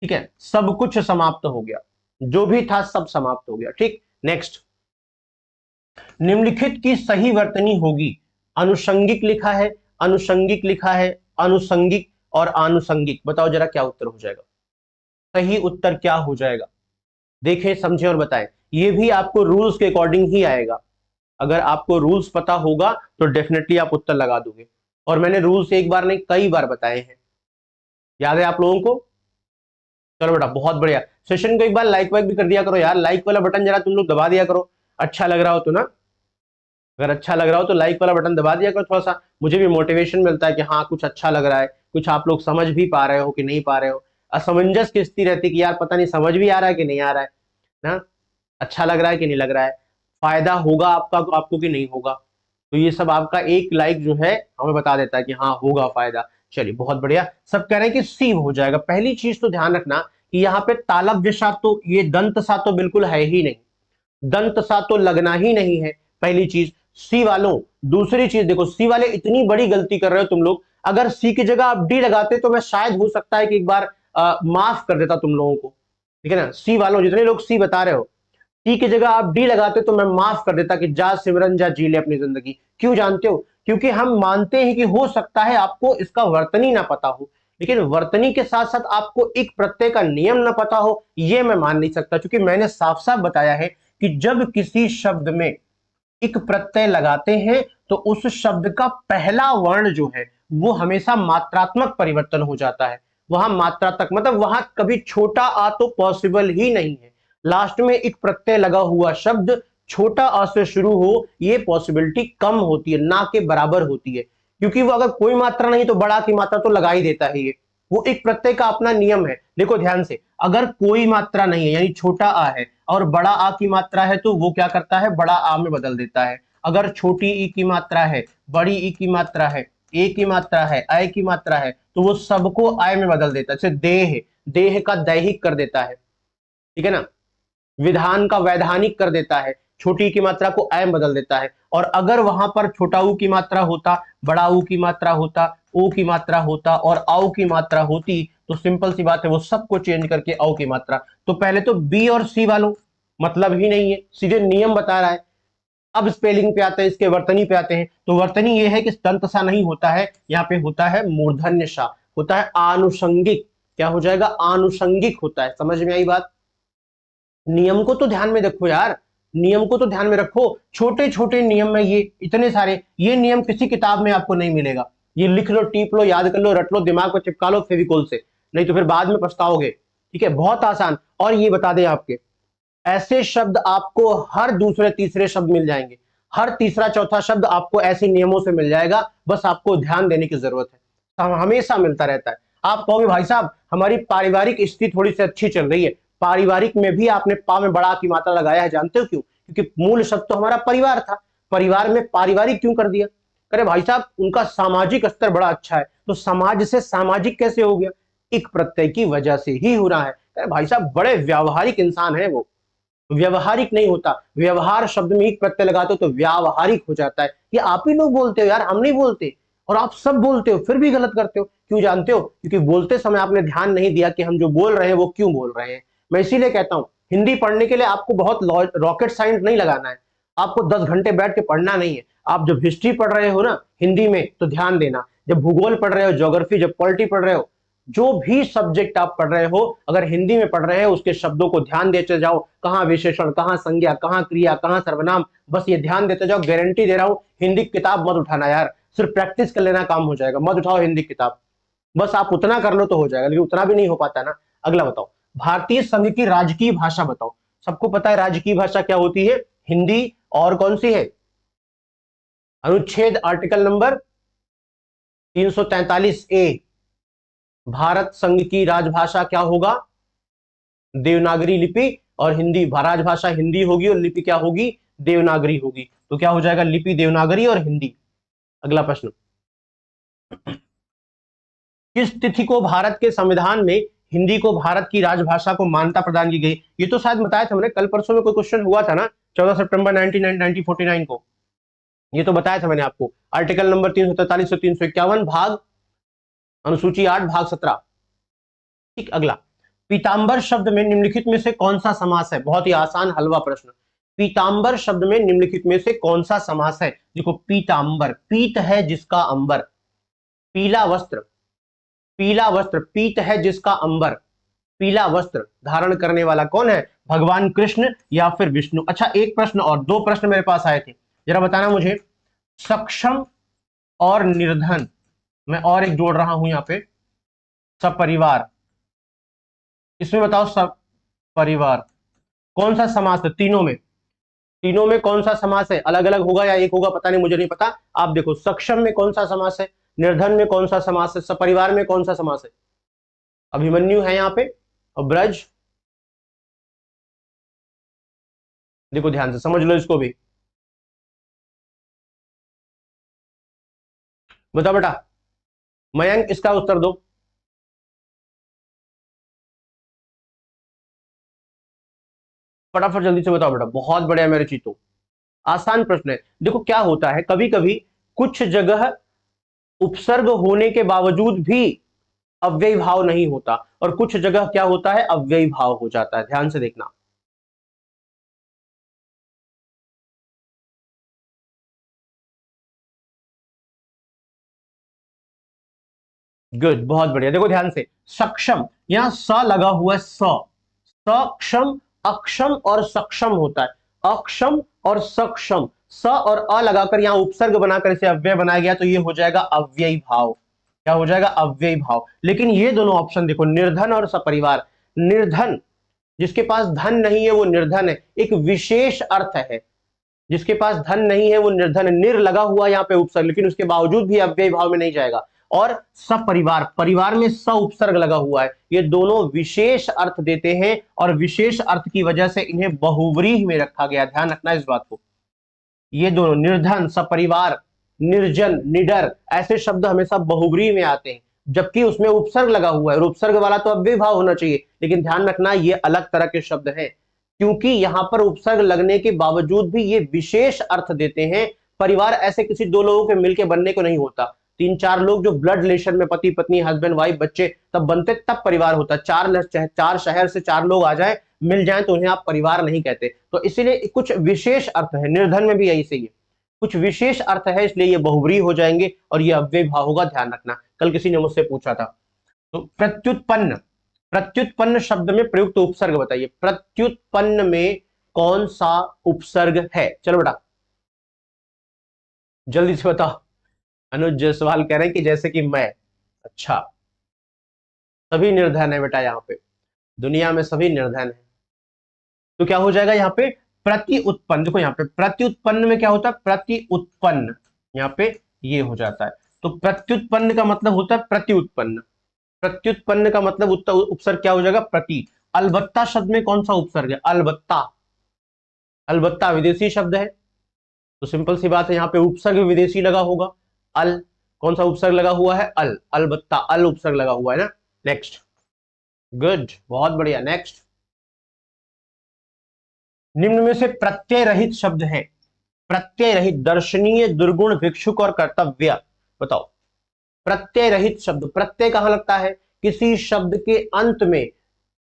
[SPEAKER 2] ठीक है, सब कुछ समाप्त हो गया, जो भी था सब समाप्त हो गया। ठीक, नेक्स्ट, निम्नलिखित की सही वर्तनी होगी। अनुषंगिक लिखा है, अनुषंगिक लिखा है, अनुषंगिक और आनुषंगिक, बताओ जरा क्या उत्तर हो जाएगा? सही उत्तर क्या हो जाएगा? देखें, समझें और बताएं। ये भी आपको रूल्स के अकॉर्डिंग ही आएगा। अगर आपको रूल्स पता होगा तो डेफिनेटली आप उत्तर लगा दोगे। और मैंने रूल्स एक बार नहीं कई बार बताए हैं, याद है आप लोगों को? चलो बेटा बहुत बढ़िया। सेशन को एक बार लाइक वाइक भी कर दिया करो यार, लाइक वाला बटन जरा तुम लोग दबा दिया करो, अच्छा लग रहा हो तो ना। अगर अच्छा लग रहा हो तो लाइक वाला बटन दबा दिया करो, थोड़ा सा मुझे भी मोटिवेशन मिलता है कि हाँ कुछ अच्छा लग रहा है, कुछ आप लोग समझ भी पा रहे हो कि नहीं पा रहे हो। असमंजस की स्थिति रहती कि यार पता नहीं समझ भी आ रहा है कि नहीं आ रहा है ना, अच्छा लग रहा है कि नहीं लग रहा है, फायदा होगा आपका आपको कि नहीं होगा। तो ये सब आपका एक लाइक जो है हमें बता देता है कि हाँ होगा फायदा। चलिए बहुत बढ़िया। सब कह रहे हैं कि सी हो जाएगा। पहली चीज तो ध्यान रखना कि यहाँ पे तालब जैसा तो ये दंत सा तो बिल्कुल है ही नहीं, दंत सा तो लगना ही नहीं है, पहली चीज सी वालों। दूसरी चीज देखो, सी वाले इतनी बड़ी गलती कर रहे हो तुम लोग, अगर सी की जगह आप डी लगाते तो मैं शायद हो सकता है कि एक बार माफ कर देता तुम लोगों को, ठीक है ना। सी वालों जितने लोग सी बता रहे हो, सी की जगह आप डी लगाते तो मैं माफ कर देता कि जा सिमरन जा जी ले अपनी जिंदगी। क्यों जानते हो? क्योंकि हम मानते हैं कि हो सकता है आपको इसका वर्तनी ना पता हो, लेकिन वर्तनी के साथ साथ आपको एक प्रत्यय का नियम ना पता हो, यह मैं मान नहीं सकता। क्योंकि मैंने साफ साफ बताया है कि जब किसी शब्द में एक प्रत्यय लगाते हैं तो उस शब्द का पहला वर्ण जो है वो हमेशा मात्रात्मक परिवर्तन हो जाता है। वहां मात्रा तक मतलब वहां कभी छोटा आ तो पॉसिबल ही नहीं है। लास्ट में एक प्रत्यय लगा हुआ शब्द छोटा आ से शुरू हो, ये पॉसिबिलिटी कम होती है, ना के बराबर होती है। क्योंकि वो अगर कोई मात्रा नहीं तो बड़ा की मात्रा तो लगा ही देता है। ये वो एक प्रत्यय का अपना नियम है। देखो ध्यान से, अगर कोई मात्रा नहीं है यानी छोटा आ है और बड़ा आ की मात्रा है तो वो क्या करता है, बड़ा आ में बदल देता है। अगर छोटी ई की मात्रा है, बड़ी ई की मात्रा है, ए की मात्रा है, आय की मात्रा है, तो वो सबको आय में बदल देता है। जैसे देह, देह का दैहिक कर देता है, ठीक है ना। विधान का वैधानिक कर देता है, छोटी की मात्रा को अय बदल देता है। और अगर वहां पर छोटा ऊ की मात्रा होता, बड़ा ऊ की मात्रा होता, ओ की मात्रा होता और औ की मात्रा होती तो सिंपल सी बात है वो सबको चेंज करके औ की मात्रा। तो पहले तो बी और सी वालों मतलब ही नहीं है, सीधे नियम बता रहा है। अब स्पेलिंग पे आते हैं, इसके वर्तनी पे आते हैं। तो वर्तनी ये है कि दंत सा नहीं होता है, यहाँ पे होता है मूर्धन्य सा, होता है आनुषंगिक। क्या हो जाएगा? आनुषंगिक होता है। समझ में आई बात? नियम को तो ध्यान में रखो यार, नियम को तो ध्यान में रखो। छोटे छोटे नियम में ये इतने सारे, ये नियम किसी किताब में आपको नहीं मिलेगा। ये लिख लो, टीप लो, याद कर लो, रट लो, दिमाग पर चिपका लो फेविकोल से, नहीं तो फिर बाद में पछताओगे। ठीक है, बहुत आसान। और ये बता दें आपके, ऐसे शब्द आपको हर दूसरे तीसरे शब्द मिल जाएंगे, हर तीसरा चौथा शब्द आपको ऐसे नियमों से मिल जाएगा। बस आपको ध्यान देने की जरूरत है, हमेशा मिलता रहता है। आप कहोगे भाई साहब हमारी पारिवारिक स्थिति थोड़ी सी अच्छी चल रही है, पारिवारिक में भी आपने पा में बड़ा की मात्रा लगाया है, जानते हो क्यों? क्योंकि मूल शब्द तो हमारा परिवार था, परिवार में पारिवारिक क्यों कर दिया? अरे भाई साहब उनका सामाजिक स्तर बड़ा अच्छा है, तो समाज से सामाजिक कैसे हो गया? एक प्रत्यय की वजह से ही हो रहा है। अरे भाई साहब बड़े व्यावहारिक इंसान है वो, व्यवहारिक नहीं होता। व्यवहार शब्द में एक प्रत्यय लगाते हो तो व्यावहारिक हो जाता है। ये आप ही लोग बोलते हो यार, हम नहीं बोलते। और आप सब बोलते हो फिर भी गलत करते हो। क्यों जानते हो? क्योंकि बोलते समय आपने ध्यान नहीं दिया कि हम जो बोल रहे हैं वो क्यों बोल रहे हैं। मैं इसीलिए कहता हूं हिंदी पढ़ने के लिए आपको बहुत रॉकेट साइंस नहीं लगाना है, आपको 10 घंटे बैठ के पढ़ना नहीं है। आप जब हिस्ट्री पढ़ रहे हो ना हिंदी में तो ध्यान देना, जब भूगोल पढ़ रहे हो, ज्योग्राफी, जब पॉलिटी पढ़ रहे हो, जो भी सब्जेक्ट आप पढ़ रहे हो अगर हिंदी में पढ़ रहे हो उसके शब्दों को ध्यान देते जाओ, कहां विशेषण, कहां संज्ञा, कहां क्रिया, कहां सर्वनाम, बस ये ध्यान देते जाओ। गारंटी दे रहा हूं हिंदी की किताब मत उठाना यार, सिर्फ प्रैक्टिस कर लेना काम हो जाएगा। मत उठाओ हिंदी की किताब, बस आप उतना कर लो तो हो जाएगा, लेकिन उतना भी नहीं हो पाता ना। अगला बताओ, भारतीय संघ की राजकीय भाषा बताओ। सबको पता है राजकीय भाषा क्या होती है, हिंदी। और कौन सी है? अनुच्छेद आर्टिकल नंबर 343A, भारत संघ की राजभाषा क्या होगा? देवनागरी लिपि। और हिंदी, राजभाषा हिंदी होगी और लिपि क्या होगी? देवनागरी होगी। तो क्या हो जाएगा? लिपि देवनागरी और हिंदी। अगला प्रश्न, किस तिथि को भारत के संविधान में हिंदी को भारत की राजभाषा को मान्यता प्रदान की गई? ये तो शायद बताया था मैंने, कल परसों में कोई क्वेश्चन हुआ था ना, 14 सितंबर 1949 को। ये तो बताया था मैंने आपको, आर्टिकल नंबर 343 से 351, भाग अनुसूची 8 भाग 17। ठीक, अगला, पीतांबर शब्द में निम्नलिखित में से कौन सा समास है? बहुत ही आसान हलवा प्रश्न। पीतांबर शब्द में निम्नलिखित में से कौन सा समास है? देखो पीतांबर, पीत है जिसका अंबर, पीला वस्त्र, पीला वस्त्र, पीत है जिसका अंबर, पीला वस्त्र धारण करने वाला कौन है? भगवान कृष्ण या फिर विष्णु। अच्छा एक प्रश्न और, दो प्रश्न मेरे पास आए थे, जरा बताना मुझे। सक्षम और निर्धन, मैं और एक जोड़ रहा हूं यहां पे, सपरिवार, इसमें बताओ सब परिवार कौन सा समास है? तीनों में, तीनों में कौन सा समास है? अलग अलग होगा या एक होगा पता नहीं, मुझे नहीं पता। आप देखो सक्षम में कौन सा समास है, निर्धन में कौन सा समास है, सपरिवार में कौन सा समास है? अभिमन्यु है यहाँ पे और ब्रज, देखो ध्यान से समझ लो इसको भी। बताओ बेटा, मयंक इसका उत्तर दो। फटाफट जल्दी से बताओ बेटा, बहुत बढ़िया मेरे चीतों, आसान प्रश्न है। देखो क्या होता है, कभी कभी कुछ जगह उपसर्ग होने के बावजूद भी अव्ययी भाव नहीं होता और कुछ जगह क्या होता है, अव्ययी भाव हो जाता है। ध्यान से देखना। गुड, बहुत बढ़िया। देखो ध्यान से, सक्षम, यहां स लगा हुआ है, सक्षम, अक्षम और सक्षम होता है, अक्षम और सक्षम, स और अ लगाकर यहां उपसर्ग बनाकर इसे अव्यय बनाया गया, तो ये हो जाएगा अव्ययी भाव। क्या हो जाएगा, अव्ययी भाव। लेकिन ये दोनों ऑप्शन देखो, निर्धन और सपरिवार। निर्धन, जिसके पास धन नहीं है वो निर्धन है, एक विशेष अर्थ है। जिसके पास धन नहीं है वो निर्धन है, निर लगा हुआ यहाँ पे उपसर्ग, लेकिन उसके बावजूद भी अव्ययी भाव में नहीं जाएगा। और सपरिवार, परिवार में स उपसर्ग लगा हुआ है, ये दोनों विशेष अर्थ देते हैं और विशेष अर्थ की वजह से इन्हें बहुव्रीहि में रखा गया। ध्यान रखना इस बात को। ये दोनों निर्धन, सपरिवार, निर्जन, निडर, ऐसे शब्द हमेशा बहुव्रीहि में आते हैं, जबकि उसमें उपसर्ग लगा हुआ है। और उपसर्ग वाला तो अव्ययी भाव होना चाहिए, लेकिन ध्यान रखना ये अलग तरह के शब्द हैं, क्योंकि यहां पर उपसर्ग लगने के बावजूद भी ये विशेष अर्थ देते हैं। परिवार ऐसे किसी दो लोगों के मिलकर बनने को नहीं होता, 3-4 लोग जो ब्लड रिलेशन में, पति पत्नी, हस्बैंड वाइफ, बच्चे तब बनते, तब परिवार होता। चार शहर से 4 लोग आ जाए, मिल जाए, तो उन्हें आप परिवार नहीं कहते। तो इसीलिए कुछ विशेष अर्थ है, निर्धन में भी यही सही है, कुछ विशेष अर्थ है, इसलिए ये बहुव्रीहि हो जाएंगे और ये अव्ययी भाव होगा। ध्यान रखना, कल किसी ने मुझसे पूछा था। तो प्रत्युत्पन्न, प्रत्युत्पन्न शब्द में प्रयुक्त उपसर्ग बताइए। प्रत्युत्पन्न में कौन सा उपसर्ग है? चलो बेटा जल्दी से बताओ। अनुज जायसवाल कह रहे हैं कि जैसे कि मैं। अच्छा, सभी निर्धन है बेटा, यहाँ पे दुनिया में सभी निर्धन है, तो क्या हो जाएगा यहाँ पे, प्रति उत्पन्न। देखो यहाँ पे प्रति उत्पन्न में क्या होता है, प्रति उत्पन्न, यहाँ पे ये हो जाता है। तो प्रत्युत्पन्न का मतलब होता है प्रति उत्पन्न, प्रत्युत्पन्न का मतलब उपसर्ग क्या हो जाएगा, प्रति। अलबत्ता शब्द में कौन सा उपसर्ग है, अलबत्ता, अलबत्ता विदेशी शब्द है, तो सिंपल सी बात है, यहाँ पे उपसर्ग विदेशी लगा होगा, अल, कौन सा उपसर्ग लगा हुआ है, अल, अलबत्ता, अल उपसर्ग लगा हुआ है ना। नेक्स्ट, गुड, बहुत बढ़िया। नेक्स्ट, निम्न में से प्रत्यय रहित शब्द है, प्रत्यय रहित, दर्शनीय, दुर्गुण, भिक्षुक और कर्तव्य। बताओ, प्रत्यय रहित शब्द, प्रत्यय कहां लगता है, किसी शब्द के अंत में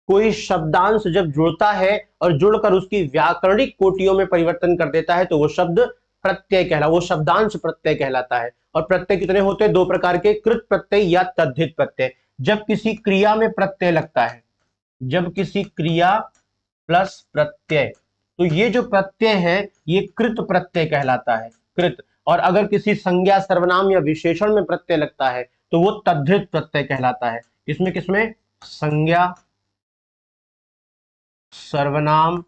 [SPEAKER 2] कोई शब्दांश जब जुड़ता है और जुड़कर उसकी व्याकरणिक कोटियों में परिवर्तन कर देता है, तो वो शब्द प्रत्यय कहला, वो शब्दांश प्रत्यय कहलाता है। और प्रत्यय कितने होते हैं, 2 प्रकार के, कृत प्रत्यय या तद्धित प्रत्यय। जब किसी क्रिया में प्रत्यय लगता है, जब किसी क्रिया प्लस प्रत्यय, तो ये जो प्रत्यय है ये कृत प्रत्यय कहलाता है, कृत। और अगर किसी संज्ञा, सर्वनाम या विशेषण में प्रत्यय लगता है तो वो तद्धित प्रत्यय कहलाता है। किसमें किसमें, संज्ञा, सर्वनाम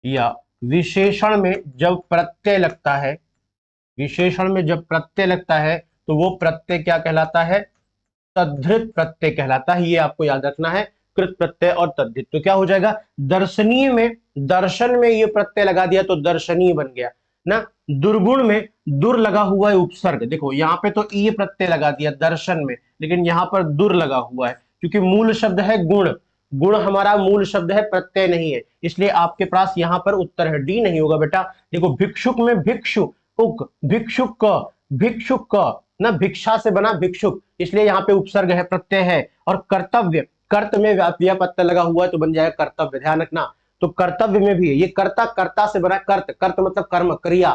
[SPEAKER 2] या विशेषण में जब प्रत्यय लगता है, विशेषण में जब प्रत्यय लगता है तो वो प्रत्यय क्या कहलाता है, तद्धित प्रत्यय कहलाता है। ये आपको याद रखना है, कृत प्रत्यय और तद्धित। तो क्या हो जाएगा, दर्शनीय में, दर्शन में ये प्रत्यय लगा दिया तो दर्शनीय बन गया ना। दुर्गुण में दुर लगा हुआ है उपसर्ग, देखो यहाँ पे तो ये प्रत्यय लगा दिया दर्शन में, लेकिन यहाँ पर दुर लगा हुआ है, क्योंकि मूल शब्द है गुण, गुण हमारा मूल शब्द है, प्रत्यय नहीं है, इसलिए आपके पास यहाँ पर उत्तर है डी, नहीं होगा बेटा। देखो भिक्षुक में भिक्षु, उक, भिक्षुक, भिक्षुक ना, भिक्षा से बना भिक्षुक, इसलिए यहाँ पे उपसर्ग है, प्रत्यय है। और कर्तव्य, कर्त में व्याप्य प्रत्यय लगा हुआ है तो बन जाएगा कर्तव्य। ध्यान रखना, तो कर्तव्य में भी है, ये कर्ता, कर्ता से बना कर्त, कर्त मतलब कर्म, क्रिया,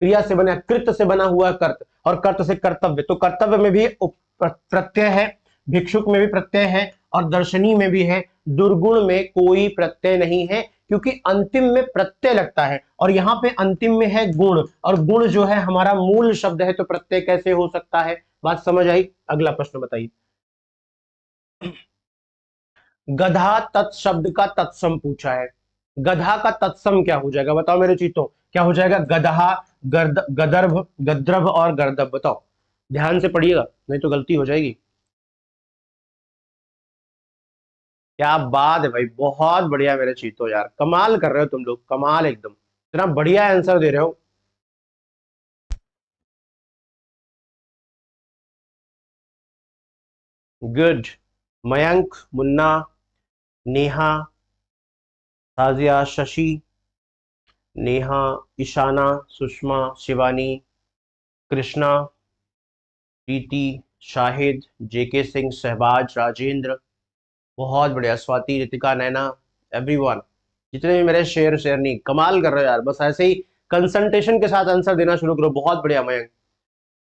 [SPEAKER 2] क्रिया से बना, कृत से बना हुआ कर्त, और कर्त से कर्तव्य, तो कर्तव्य में भी प्रत्यय है, भिक्षुक में भी प्रत्यय है और दर्शनी में भी है। दुर्गुण में कोई प्रत्यय नहीं है, क्योंकि अंतिम में प्रत्यय लगता है और यहाँ पे अंतिम में है गुण, और गुण जो है हमारा मूल शब्द है, तो प्रत्यय कैसे हो सकता है। बात समझ आई। अगला प्रश्न बताइए। गधा तत्शब्द का तत्सम पूछा है, गधा का तत्सम क्या हो जाएगा, बताओ मेरे चीतों, क्या हो जाएगा, गधा, गदर्भ, गद्रभ और गर्दभ। बताओ, ध्यान से पढ़िएगा नहीं तो गलती हो जाएगी। क्या बात है भाई, बहुत बढ़िया मेरे चीतो यार, कमाल कर रहे हो तुम लोग, कमाल एकदम, इतना बढ़िया आंसर दे रहे हो। गुड। मयंक, मुन्ना, नेहा, ताजिया, शशि, नेहा, ईशाना, सुषमा, शिवानी, कृष्णा, प्रीति, शाहिद, जेके सिंह, सहबाज, राजेंद्र, बहुत बढ़िया, स्वाति, रितिका, नैना, एवरीवन, जितने भी मेरे शेर नहीं, कमाल कर रहे हो यार, बस ऐसे ही कंसंट्रेशन के साथ आंसर देना शुरू करो। बहुत बढ़िया मयंक,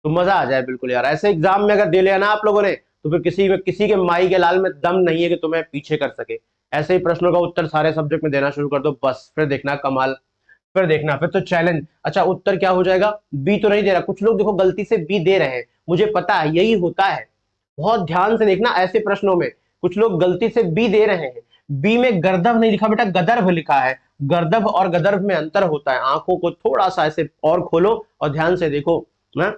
[SPEAKER 2] तो मजा आ जाए बिल्कुल यार। ऐसे एग्जाम में अगर दे लिया ना आप लोगों ने, तो फिर किसी के माई के लाल में दम नहीं है कि तुम्हें पीछे कर सके। ऐसे ही प्रश्नों का उत्तर सारे सब्जेक्ट में देना शुरू कर दो, बस फिर देखना कमाल, फिर देखना, फिर तो चैलेंज। अच्छा उत्तर क्या हो जाएगा, बी तो नहीं दे रहा, कुछ लोग देखो गलती से बी दे रहे हैं, मुझे पता है यही होता है, बहुत ध्यान से देखना ऐसे प्रश्नों में, कुछ लोग गलती से बी दे रहे हैं। बी में गर्दभ नहीं लिखा बेटा, गदर्भ लिखा है। गर्दभ और गदर्भ में अंतर होता है, आंखों को थोड़ा सा ऐसे और खोलो और ध्यान से देखो ना।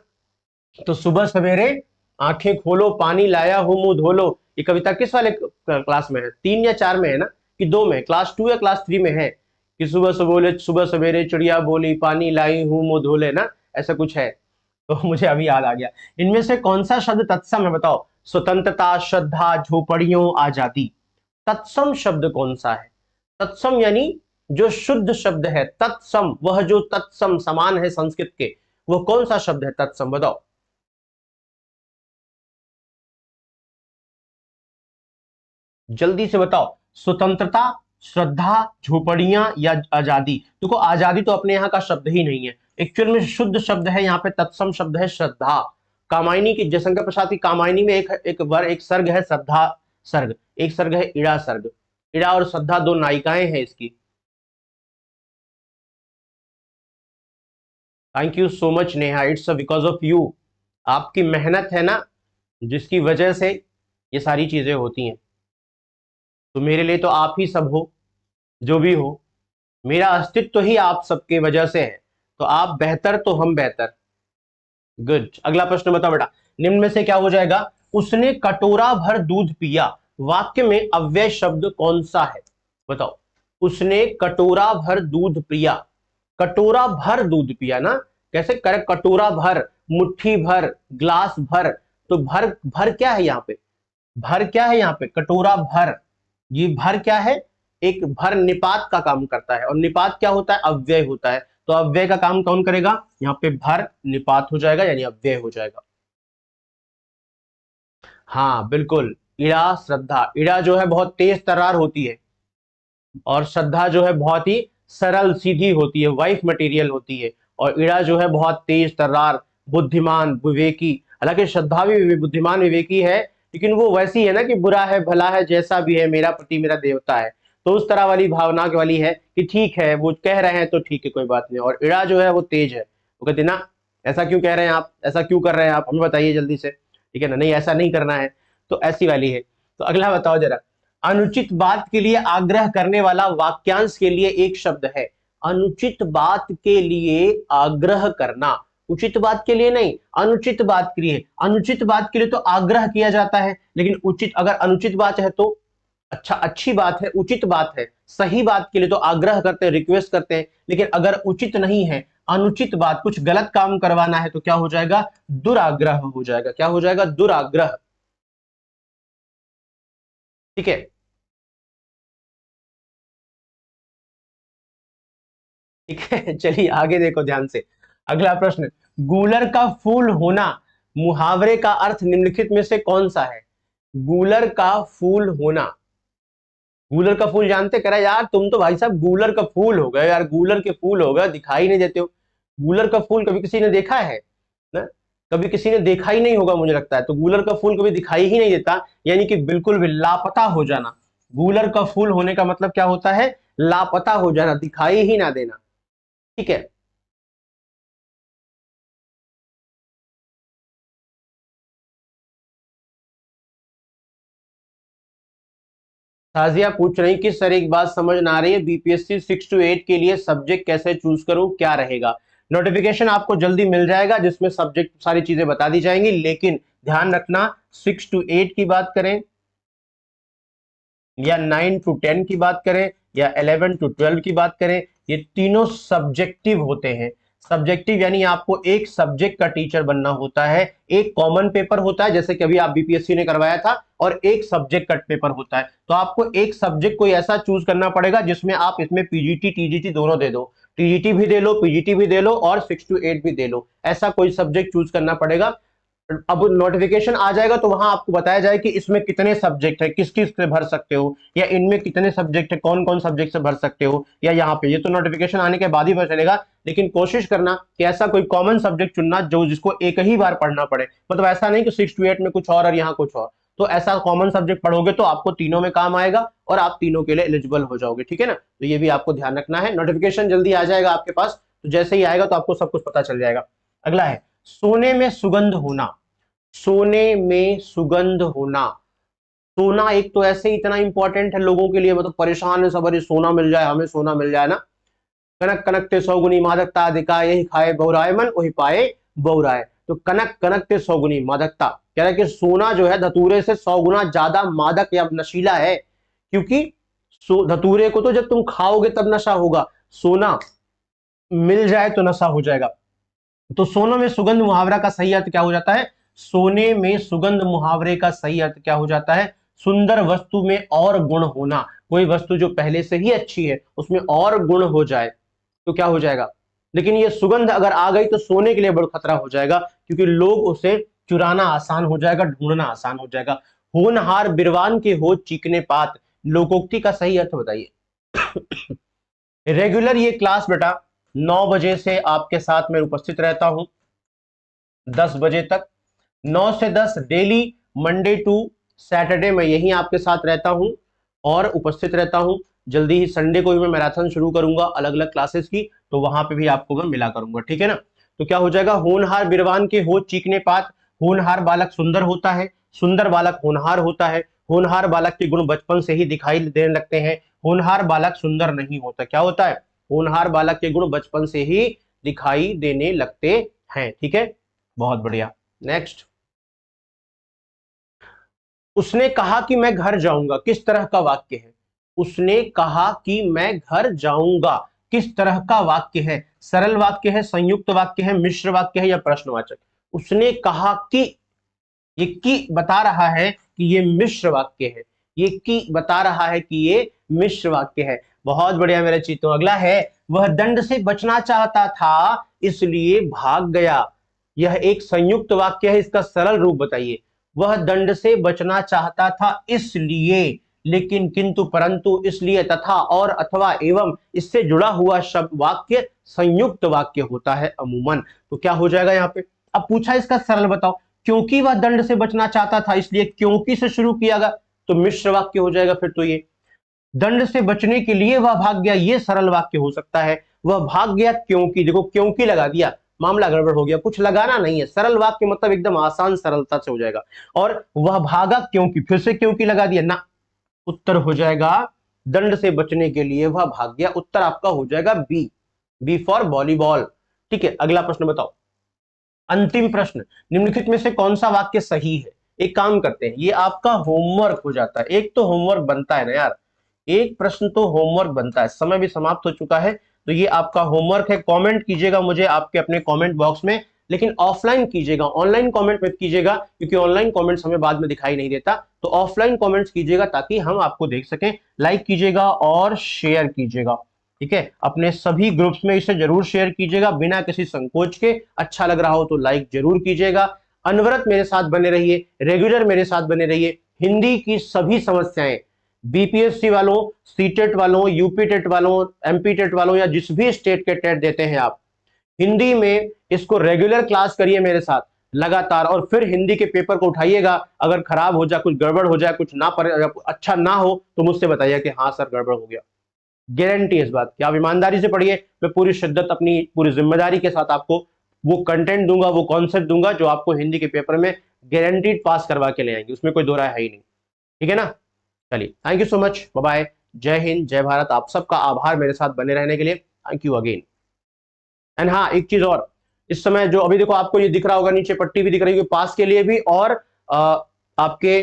[SPEAKER 2] तो सुबह सवेरे आंखें खोलो, पानी लाया हूं मुंह धो लो, ये कविता किस वाले क्लास में है, 3 या 4 में है ना, कि 2 में, क्लास 2 या क्लास 3 में है, कि सुबह सवेरे चिड़िया बोली पानी लाई हूं मुंह धो ले ना, ऐसा कुछ है। तो मुझे अभी याद आ गया। इनमें से कौन सा शब्द तत्सम है बताओ, स्वतंत्रता, श्रद्धा, झोपड़ियों, आजादी, तत्सम शब्द कौन सा है? तत्सम यानी जो शुद्ध शब्द है, तत्सम, वह जो तत्सम समान है संस्कृत के, वो कौन सा शब्द है तत्सम, बताओ। जल्दी से बताओ, स्वतंत्रता, श्रद्धा, झोपड़ियां या आजादी। देखो आजादी तो अपने यहाँ का शब्द ही नहीं है, एक्चुअल में शुद्ध शब्द है यहाँ पे, तत्सम शब्द है श्रद्धा। कामायनी की, जयशंकर प्रसाद की कामायनी में एक सर्ग है श्रद्धा सर्ग, एक सर्ग है इड़ा सर्ग। इड़ा और श्रद्धा दो नायिकाएं हैं इसकी। Thank you so much Neha, it's because of you, आपकी मेहनत है ना जिसकी वजह से ये सारी चीजें होती हैं। तो मेरे लिए तो आप ही सब हो, जो भी हो, मेरा अस्तित्व तो ही आप सबके वजह से है, तो आप बेहतर तो हम बेहतर। गुड। अगला प्रश्न बताओ बेटा, निम्न में से क्या हो जाएगा, उसने कटोरा भर दूध पिया, वाक्य में अव्यय शब्द कौन सा है, बताओ। उसने कटोरा भर दूध पिया, कटोरा भर दूध पिया ना, कैसे करे, कटोरा भर, मुट्ठी भर, ग्लास भर, तो भर, भर क्या है यहाँ पे, भर क्या है यहाँ पे, कटोरा भर, ये भर क्या है, एक भर निपात का काम करता है, और निपात क्या होता है, अव्यय होता है, तो अव्यय का काम कौन करेगा, यहाँ पे भर निपात हो जाएगा यानी अव्यय हो जाएगा। हाँ बिल्कुल, इड़ा श्रद्धा, इड़ा जो है बहुत तेज तर्रार होती है, और श्रद्धा जो है बहुत ही सरल सीधी होती है, वाइफ मटेरियल होती है, और इड़ा जो है बहुत तेज तर्रार, बुद्धिमान, विवेकी। हालांकि श्रद्धा भी बुद्धिमान विवेकी है, लेकिन वो वैसी है ना कि बुरा है भला है जैसा भी है, मेरा पति मेरा देवता है, तो उस तरह वाली भावना वाली है कि ठीक है वो कह रहे हैं तो ठीक है कोई बात नहीं। और इड़ा जो है वो तेज है, वो कहती ना ऐसा क्यों कह रहे हैं आप, ऐसा क्यों कर रहे हैं आप, हमें बताइए जल्दी से, ठीक है ना, नहीं ऐसा नहीं करना है, तो ऐसी वाली है। तो अगला बताओ जरा, अनुचित बात के लिए आग्रह करने वाला वाक्यांश के लिए एक शब्द है, अनुचित बात के लिए आग्रह करना, उचित बात के लिए नहीं, अनुचित बात के लिए, अनुचित बात के लिए तो आग्रह किया जाता है, लेकिन उचित, अगर अनुचित बात है तो अच्छा, अच्छी बात है, उचित बात है, सही बात के लिए तो आग्रह करते हैं, रिक्वेस्ट करते हैं, लेकिन अगर उचित नहीं है, अनुचित बात, कुछ गलत काम करवाना है, तो क्या हो जाएगा, दुराग्रह हो जाएगा, क्या हो जाएगा, दुराग्रह, ठीक है। ठीक है चलिए आगे देखो ध्यान से, अगला प्रश्न, गूलर का फूल होना मुहावरे का अर्थ निम्नलिखित में से कौन सा है, गूलर का फूल होना, गूलर का फूल जानते, कह रहा यार तुम तो भाई साहब गूलर का फूल हो गए यार, गूलर के फूल हो गए, दिखाई नहीं देते हो। गूलर का फूल कभी किसी ने देखा है ना, कभी किसी ने देखा ही नहीं होगा मुझे लगता है, तो गूलर का फूल कभी दिखाई ही नहीं देता, यानी कि बिल्कुल भी लापता हो जाना। गूलर का फूल होने का मतलब क्या होता है, लापता हो जाना, दिखाई ही ना देना, ठीक है। साजिया पूछ रही किस तरह की बात समझ ना आ रही है, बीपीएससी 6 to 8 के लिए सब्जेक्ट कैसे चूज करूं, क्या रहेगा। नोटिफिकेशन आपको जल्दी मिल जाएगा जिसमें सब्जेक्ट सारी चीजें बता दी जाएंगी, लेकिन ध्यान रखना 6 to 8 की बात करें या 9 to 10 की बात करें या 11 to 12 की बात करें, ये तीनों सब्जेक्टिव होते हैं। सब्जेक्टिव यानी आपको एक सब्जेक्ट का टीचर बनना होता है, एक कॉमन पेपर होता है जैसे कि अभी आप बीपीएससी ने करवाया था, और एक सब्जेक्ट का पेपर होता है। तो आपको एक सब्जेक्ट कोई ऐसा चूज करना पड़ेगा जिसमें आप इसमें पीजीटी टीजीटी दोनों दे दो, टीजीटी भी दे लो, पीजीटी भी दे लो और 6 to 8 भी दे लो, ऐसा कोई सब्जेक्ट चूज करना पड़ेगा। अब नोटिफिकेशन आ जाएगा तो वहां आपको बताया जाए कि इसमें कितने सब्जेक्ट है, किस किस से भर सकते हो, या इनमें कितने सब्जेक्ट है, कौन कौन सब्जेक्ट से भर सकते हो, या यहाँ पे। ये तो नोटिफिकेशन आने के बाद ही पता चलेगा, लेकिन कोशिश करना कि ऐसा कोई कॉमन सब्जेक्ट चुनना जो जिसको एक ही बार पढ़ना पड़े। मतलब ऐसा नहीं कि 6 to 8 में कुछ और यहाँ कुछ और, तो ऐसा कॉमन सब्जेक्ट पढ़ोगे तो आपको तीनों में काम आएगा और आप तीनों के लिए एलिजिबल हो जाओगे, ठीक है ना। तो ये भी आपको ध्यान रखना है। नोटिफिकेशन जल्दी आ जाएगा आपके पास, तो जैसे ही आएगा तो आपको सब कुछ पता चल जाएगा। अगला है सोने में सुगंध होना। सोने में सुगंध होना, सोना एक तो ऐसे ही इतना इंपॉर्टेंट है लोगों के लिए, मतलब परेशान है सब, अरे सोना मिल जाए, हमें सोना मिल जाए ना। कनक कनकते सौगुनी मादकता अधिका, यही खाए बहुराए मन वही पाए बहुराए। तो कनक कनकते सौगुनी मादकता कह रहा है कि सोना जो है धतूरे से 100 गुना ज्यादा मादक या नशीला है, क्योंकि धतूरे को तो जब तुम खाओगे तब नशा होगा, सोना मिल जाए तो नशा हो जाएगा। तो सोने में सुगंध मुहावरा का सही अर्थ क्या हो जाता है? सोने में सुगंध मुहावरे का सही अर्थ क्या हो जाता है? सुंदर वस्तु में और गुण होना। कोई वस्तु जो पहले से ही अच्छी है उसमें और गुण हो जाए तो क्या हो जाएगा? लेकिन ये सुगंध अगर आ गई तो सोने के लिए बड़ा खतरा हो जाएगा, क्योंकि लोग उसे चुराना आसान हो जाएगा, ढूंढना आसान हो जाएगा। होनहार बिरवान के हो चीकने पात, लोकोक्ति का सही अर्थ बताइए। रेगुलर ये क्लास बेटा 9 बजे से आपके साथ में उपस्थित रहता हूं 10 बजे तक। 9 से 10 डेली मंडे टू सैटरडे मैं यहीं आपके साथ रहता हूं और उपस्थित रहता हूं। जल्दी ही संडे को भी मैं मैराथन शुरू करूंगा अलग अलग क्लासेस की, तो वहां पे भी आपको मैं मिला करूंगा, ठीक है ना। तो क्या हो जाएगा? होनहार बिरवान के हो चीकने पात। होनहार बालक सुंदर होता है, सुंदर बालक होनहार होता है, होनहार बालक के गुण बचपन से ही दिखाई देने लगते हैं। होनहार बालक सुंदर नहीं होता, क्या होता है? होनहार बालक के गुण बचपन से ही दिखाई देने लगते हैं, ठीक है, बहुत बढ़िया। नेक्स्ट, उसने कहा कि मैं घर जाऊंगा, किस तरह का वाक्य है? उसने कहा कि मैं घर जाऊंगा, किस तरह का वाक्य है? सरल वाक्य है, संयुक्त वाक्य है, मिश्र वाक्य है या प्रश्नवाचक? उसने कहा कि, ये की बता रहा है कि ये मिश्र वाक्य है, ये की बता रहा है कि ये मिश्र वाक्य है। बहुत बढ़िया मेरे चीतों। अगला है, वह दंड से बचना चाहता था इसलिए भाग गया। यह एक संयुक्त वाक्य है, इसका सरल रूप बताइए। वह दंड से बचना चाहता था इसलिए, लेकिन किंतु परंतु इसलिए तथा और अथवा एवं इससे जुड़ा हुआ शब्द वाक्य संयुक्त वाक्य होता है अमूमन। तो क्या हो जाएगा यहाँ पे? अब पूछा इसका सरल बताओ, क्योंकि वह दंड से बचना चाहता था इसलिए क्योंकि से शुरू किया गया तो मिश्र वाक्य हो जाएगा। फिर तो ये दंड से बचने के लिए वह भाग गया, ये सरल वाक्य हो सकता है। वह भाग गया क्योंकि, देखो क्योंकि लगा दिया, मामला गड़बड़ हो गया, कुछ लगाना नहीं है। सरल वाक्य मतलब एकदम आसान सरलता से हो जाएगा। और वह भागा क्योंकि, फिर से क्योंकि लगा दिया ना, उत्तर हो जाएगा दंड से बचने के लिए वह भाग गया। उत्तर आपका हो जाएगा बी, बी फॉर वॉलीबॉल, ठीक है। अगला प्रश्न बताओ, अंतिम प्रश्न, निम्नलिखित में से कौन सा वाक्य सही है? एक काम करते हैं, ये आपका होमवर्क हो जाता है। एक तो होमवर्क बनता है ना यार, एक प्रश्न तो होमवर्क बनता है। समय भी समाप्त हो चुका है, तो ये आपका होमवर्क है। कमेंट कीजिएगा मुझे आपके अपने कमेंट बॉक्स में, लेकिन ऑफलाइन कीजिएगा, ऑनलाइन कमेंट मत कीजिएगा, क्योंकि ऑनलाइन कमेंट्स हमें बाद में दिखाई नहीं देता। तो ऑफलाइन कमेंट्स कीजिएगा ताकि हम आपको देख सकें। लाइक कीजिएगा और शेयर कीजिएगा, ठीक है। अपने सभी ग्रुप्स में इसे जरूर शेयर कीजिएगा बिना किसी संकोच के। अच्छा लग रहा हो तो लाइक जरूर कीजिएगा। अनवरत मेरे साथ बने रहिए, रेगुलर मेरे साथ बने रहिए। हिंदी की सभी समस्याएं, बीपीएससी वालों, सीटेट वालों, यूपी टेट वालों, एमपी टेट वालों, या जिस भी स्टेट के टेट देते हैं आप, हिंदी में इसको रेगुलर क्लास करिए मेरे साथ लगातार, और फिर हिंदी के पेपर को उठाइएगा। अगर खराब हो जाए, कुछ गड़बड़ हो जाए, कुछ ना अच्छा ना हो तो मुझसे बताइए कि हाँ सर गड़बड़ हो गया। गारंटी है इस बात की। आप ईमानदारी से पढ़िए, मैं पूरी शिद्दत अपनी पूरी जिम्मेदारी के साथ आपको वो कंटेंट दूंगा, वो कॉन्सेप्ट दूंगा जो आपको हिंदी के पेपर में गारंटीड पास करवा के ले आएंगे, उसमें कोई दो राय है ही नहीं, ठीक है ना। चलिए, thank you so much, bye bye, जय हिंद, जय भारत। आप सबका आभार मेरे साथ बने रहने के लिए। Thank you again. एंड हाँ, एक चीज और, इस समय जो अभी देखो आपको ये दिख रहा होगा, नीचे पट्टी भी दिख रही है पास के लिए भी और आपके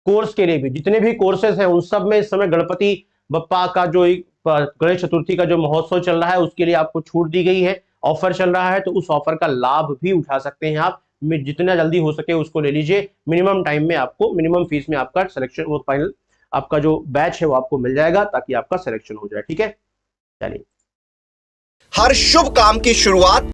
[SPEAKER 2] कोर्स के लिए भी, जितने भी कोर्सेज हैं उन सब में इस समय गणपति बप्पा का जो गणेश चतुर्थी का जो महोत्सव चल रहा है उसके लिए आपको छूट दी गई है, ऑफर चल रहा है, तो उस ऑफर का लाभ भी उठा सकते हैं आप। जितना जल्दी हो सके उसको ले लीजिए। मिनिमम टाइम में आपको, मिनिमम फीस में आपका सिलेक्शन, वो फाइनल आपका जो बैच है वो आपको मिल जाएगा ताकि आपका सिलेक्शन हो जाए। ठीक है, चलिए।
[SPEAKER 1] हर शुभ काम की शुरुआत